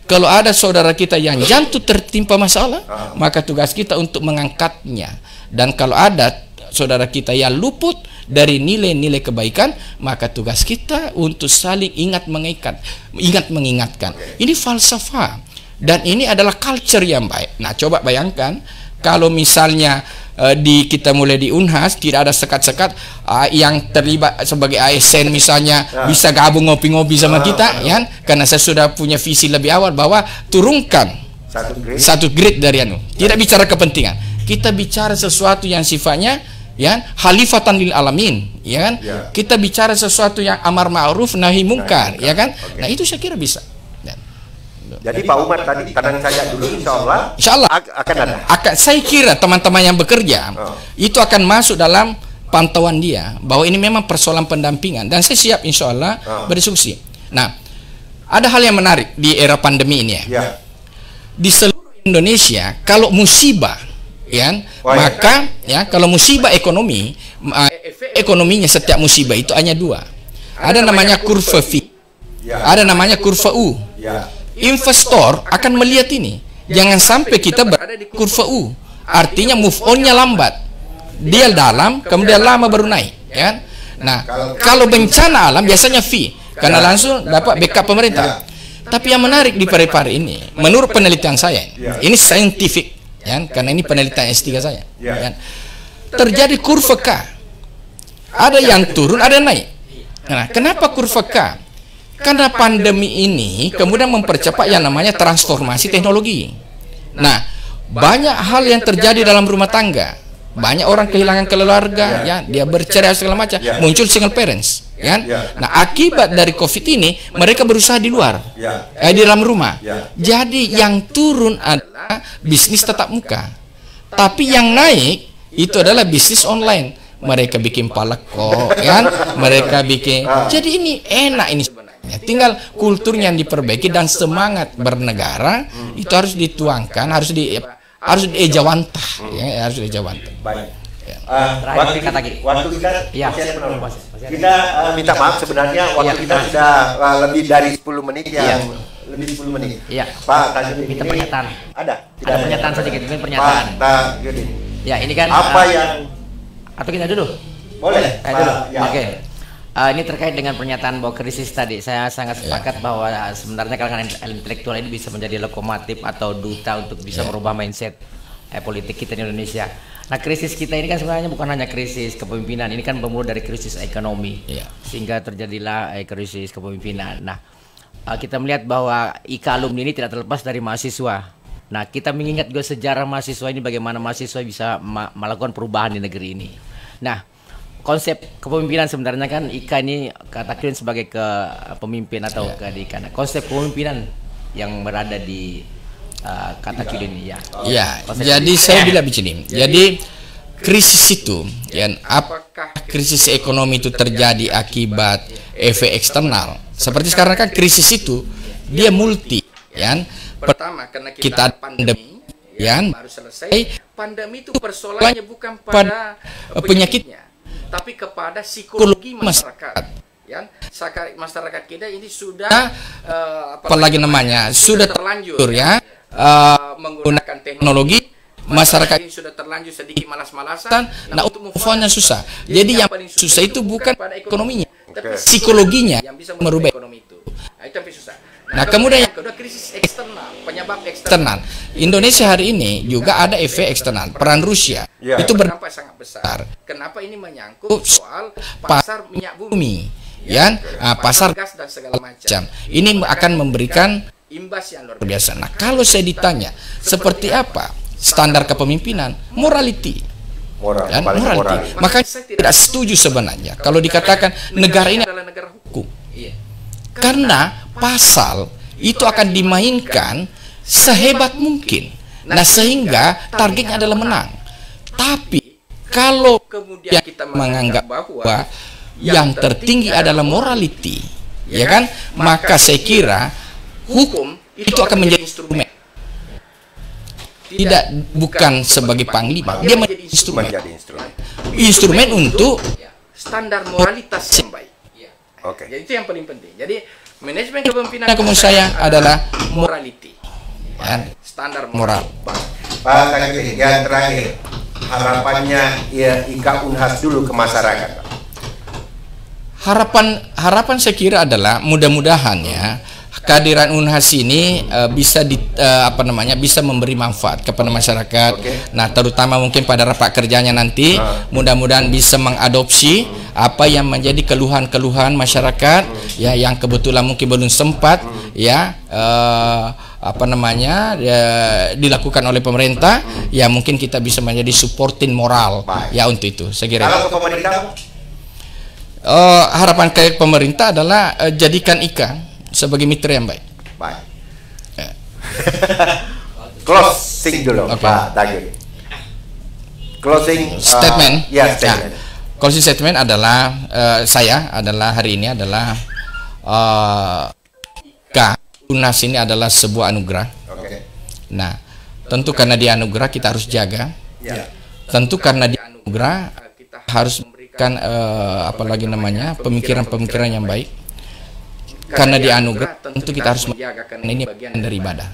Kalau ada saudara kita yang jatuh tertimpa masalah, maka tugas kita untuk mengangkatnya. Dan kalau ada saudara kita yang luput dari nilai-nilai kebaikan, maka tugas kita untuk saling ingat mengingatkan. Ini falsafah Dan ini adalah culture yang baik. Nah, coba bayangkan kalau misalnya kita mulai di Unhas tidak ada sekat-sekat yang terlibat sebagai ASN misalnya bisa gabung ngopi-ngopi sama kita, ya, karena saya sudah punya visi lebih awal bahwa turunkan satu grade dari tidak bicara kepentingan, kita bicara sesuatu yang sifatnya ya khalifatan lil alamin, ya kan, kita bicara sesuatu yang amar ma'ruf nahi mungkar, ya kan. Nah, itu saya kira bisa. Jadi Pak Umar tadi tenang saja dulu, insya Allah akan ada. Saya kira teman-teman yang bekerja itu akan masuk dalam pantauan dia bahwa ini memang persoalan pendampingan, dan saya siap insya Allah berdiskusi. Nah, ada hal yang menarik di era pandemi ini ya. Di seluruh Indonesia kalau musibah, ya, maka ya kalau musibah ekonomi, ekonominya setiap musibah itu hanya dua. Ada namanya kurva V, ada namanya kurva U. Investor akan melihat ini, jangan sampai kita berada di kurva U, artinya move on-nya lambat, dia dalam kemudian lama baru naik, ya. Nah, kalau bencana alam biasanya V, karena langsung dapat backup pemerintah. Tapi yang menarik di Parepare ini, menurut penelitian saya, ini scientific, ya, karena ini penelitian S3 saya, ya, terjadi kurva K, ada yang turun, ada yang naik. Nah, kenapa kurva K? Karena pandemi ini kemudian mempercepat yang namanya transformasi teknologi. Nah, banyak hal yang terjadi dalam rumah tangga. Banyak orang kehilangan keluarga, ya, dia bercerai segala macam, muncul single parents, ya. Nah, akibat dari COVID ini mereka berusaha di luar, di dalam rumah. Jadi yang turun adalah bisnis tatap muka, tapi yang naik itu adalah bisnis online. Mereka bikin paleko, ya, mereka bikin. Jadi ini enak ini sebenarnya. Tinggal kulturnya yang diperbaiki dan semangat bernegara itu harus dituangkan, harus diejawantah, ya, harus diejawantah. Baik. Waktu kita kita minta maaf sebenarnya waktu kita sudah lebih dari 10 menit ya. Lebih 10 menit. Iya. Pak Tajudin, minta pernyataan. Ada pernyataan sedikit, mungkin pernyataan. Pak Tajudin. Ya, ini kan apa yang atau kita dulu? Boleh. Dulu. Oke. Ini terkait dengan pernyataan bahwa krisis tadi, saya sangat sepakat bahwa sebenarnya kalangan intelektual ini bisa menjadi lokomotif atau duta untuk bisa merubah mindset politik kita di Indonesia. Nah, krisis kita ini kan sebenarnya bukan hanya krisis kepemimpinan, ini kan bermula dari krisis ekonomi, sehingga terjadilah krisis kepemimpinan. Nah, kita melihat bahwa IKA alumni ini tidak terlepas dari mahasiswa. Nah, kita mengingat juga sejarah mahasiswa ini, bagaimana mahasiswa bisa melakukan perubahan di negeri ini. Nah, konsep kepemimpinan sebenarnya kan IKA ini katakan sebagai pemimpin atau keadikan. Konsep kepemimpinan yang berada di kata ini jadi saya bilang begini. Jadi krisis itu, ya, apakah krisis ekonomi itu terjadi akibat efek eksternal? Seperti sekarang kan krisis itu dia multi, ya. Pertama karena kita ada pandemi, ya, baru selesai. Pandemi itu persoalannya bukan pada penyakitnya, tapi kepada psikologi masyarakat, ya. Masyarakat kita ini sudah apalagi namanya sudah terlanjur, ya, menggunakan teknologi. Masyarakat ini sudah terlanjur sedikit malas-malasan. Nah, untuk move on-nya susah. Jadi yang paling susah itu bukan pada ekonominya, tapi psikologinya yang bisa merubah ekonomi itu. Nah, itu yang susah. Nah, kemudian yang kedua krisis eksternal, penyebab eksternal. Indonesia hari ini juga ada efek eksternal. Peran Rusia itu berdampak sangat besar. Kenapa ini menyangkut soal pasar minyak bumi, ya, pasar gas dan segala macam. Ini akan memberikan imbas yang luar biasa. Nah, kalau saya ditanya seperti apa standar kepemimpinan, morality. Morality. Maka saya tidak setuju sebenarnya kalau dikatakan negara ini adalah negara hukum. Karena pasal itu akan dimainkan sehebat mungkin. Nah, sehingga targetnya adalah menang. Tapi kalau kemudian kita menganggap bahwa yang tertinggi adalah morality, ya kan? Maka saya kira hukum itu akan menjadi instrumen. Bukan sebagai panglima, dia menjadi instrumen. Instrumen untuk standar moralitas yang baik. Oke. Jadi itu yang paling penting. Jadi manajemen kepemimpinan menurut saya adalah morality, ya, standar moral. Pak Tajudin, yang terakhir, harapannya IKA Unhas dulu ke masyarakat. Harapan saya kira adalah mudah-mudahan, ya, kehadiran Unhas ini bisa bisa memberi manfaat kepada masyarakat. Nah, terutama mungkin pada rapat kerjanya nanti, mudah-mudahan bisa mengadopsi apa yang menjadi keluhan-keluhan masyarakat ya, yang kebetulan mungkin belum sempat dilakukan oleh pemerintah, ya mungkin kita bisa menjadi supporting moral ya untuk itu. Saya kira. Kalau ke pemerintah, harapan ke pemerintah adalah jadikan IKA sebagai mitra yang baik. Closing dulu, Pak Tagir. Closing statement. Statement. Closing statement adalah saya adalah hari ini adalah Unhas ini adalah sebuah anugerah. Nah, tentu karena dia anugerah kita harus jaga. Tentu karena dia anugerah kita harus memberikan pemikiran-pemikiran yang baik. Karena dia anugerah tentu kita harus menjaga, karena ini bagian dari ibadah.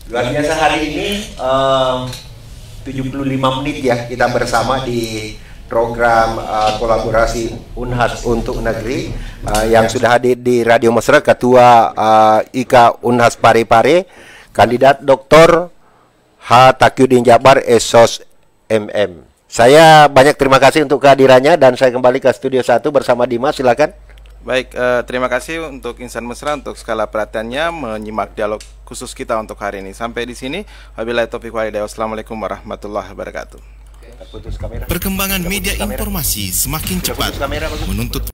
Luar biasa hari ini 75 menit ya kita bersama di program kolaborasi Unhas untuk Negeri yang sudah hadir di Radio Mesra Ketua IKA Unhas Parepare, Kandidat Dr. H. Taqiyuddin Jabbar SOS MM. Saya banyak terima kasih untuk kehadirannya dan saya kembali ke studio 1 bersama Dimas, silakan. Baik, terima kasih untuk Insan Mesra untuk skala perhatiannya menyimak dialog khusus kita untuk hari ini. Sampai di sini, wabillahi taufiq wal hidayah. Wassalamualaikum warahmatullahi wabarakatuh. Perkembangan media informasi semakin cepat menuntut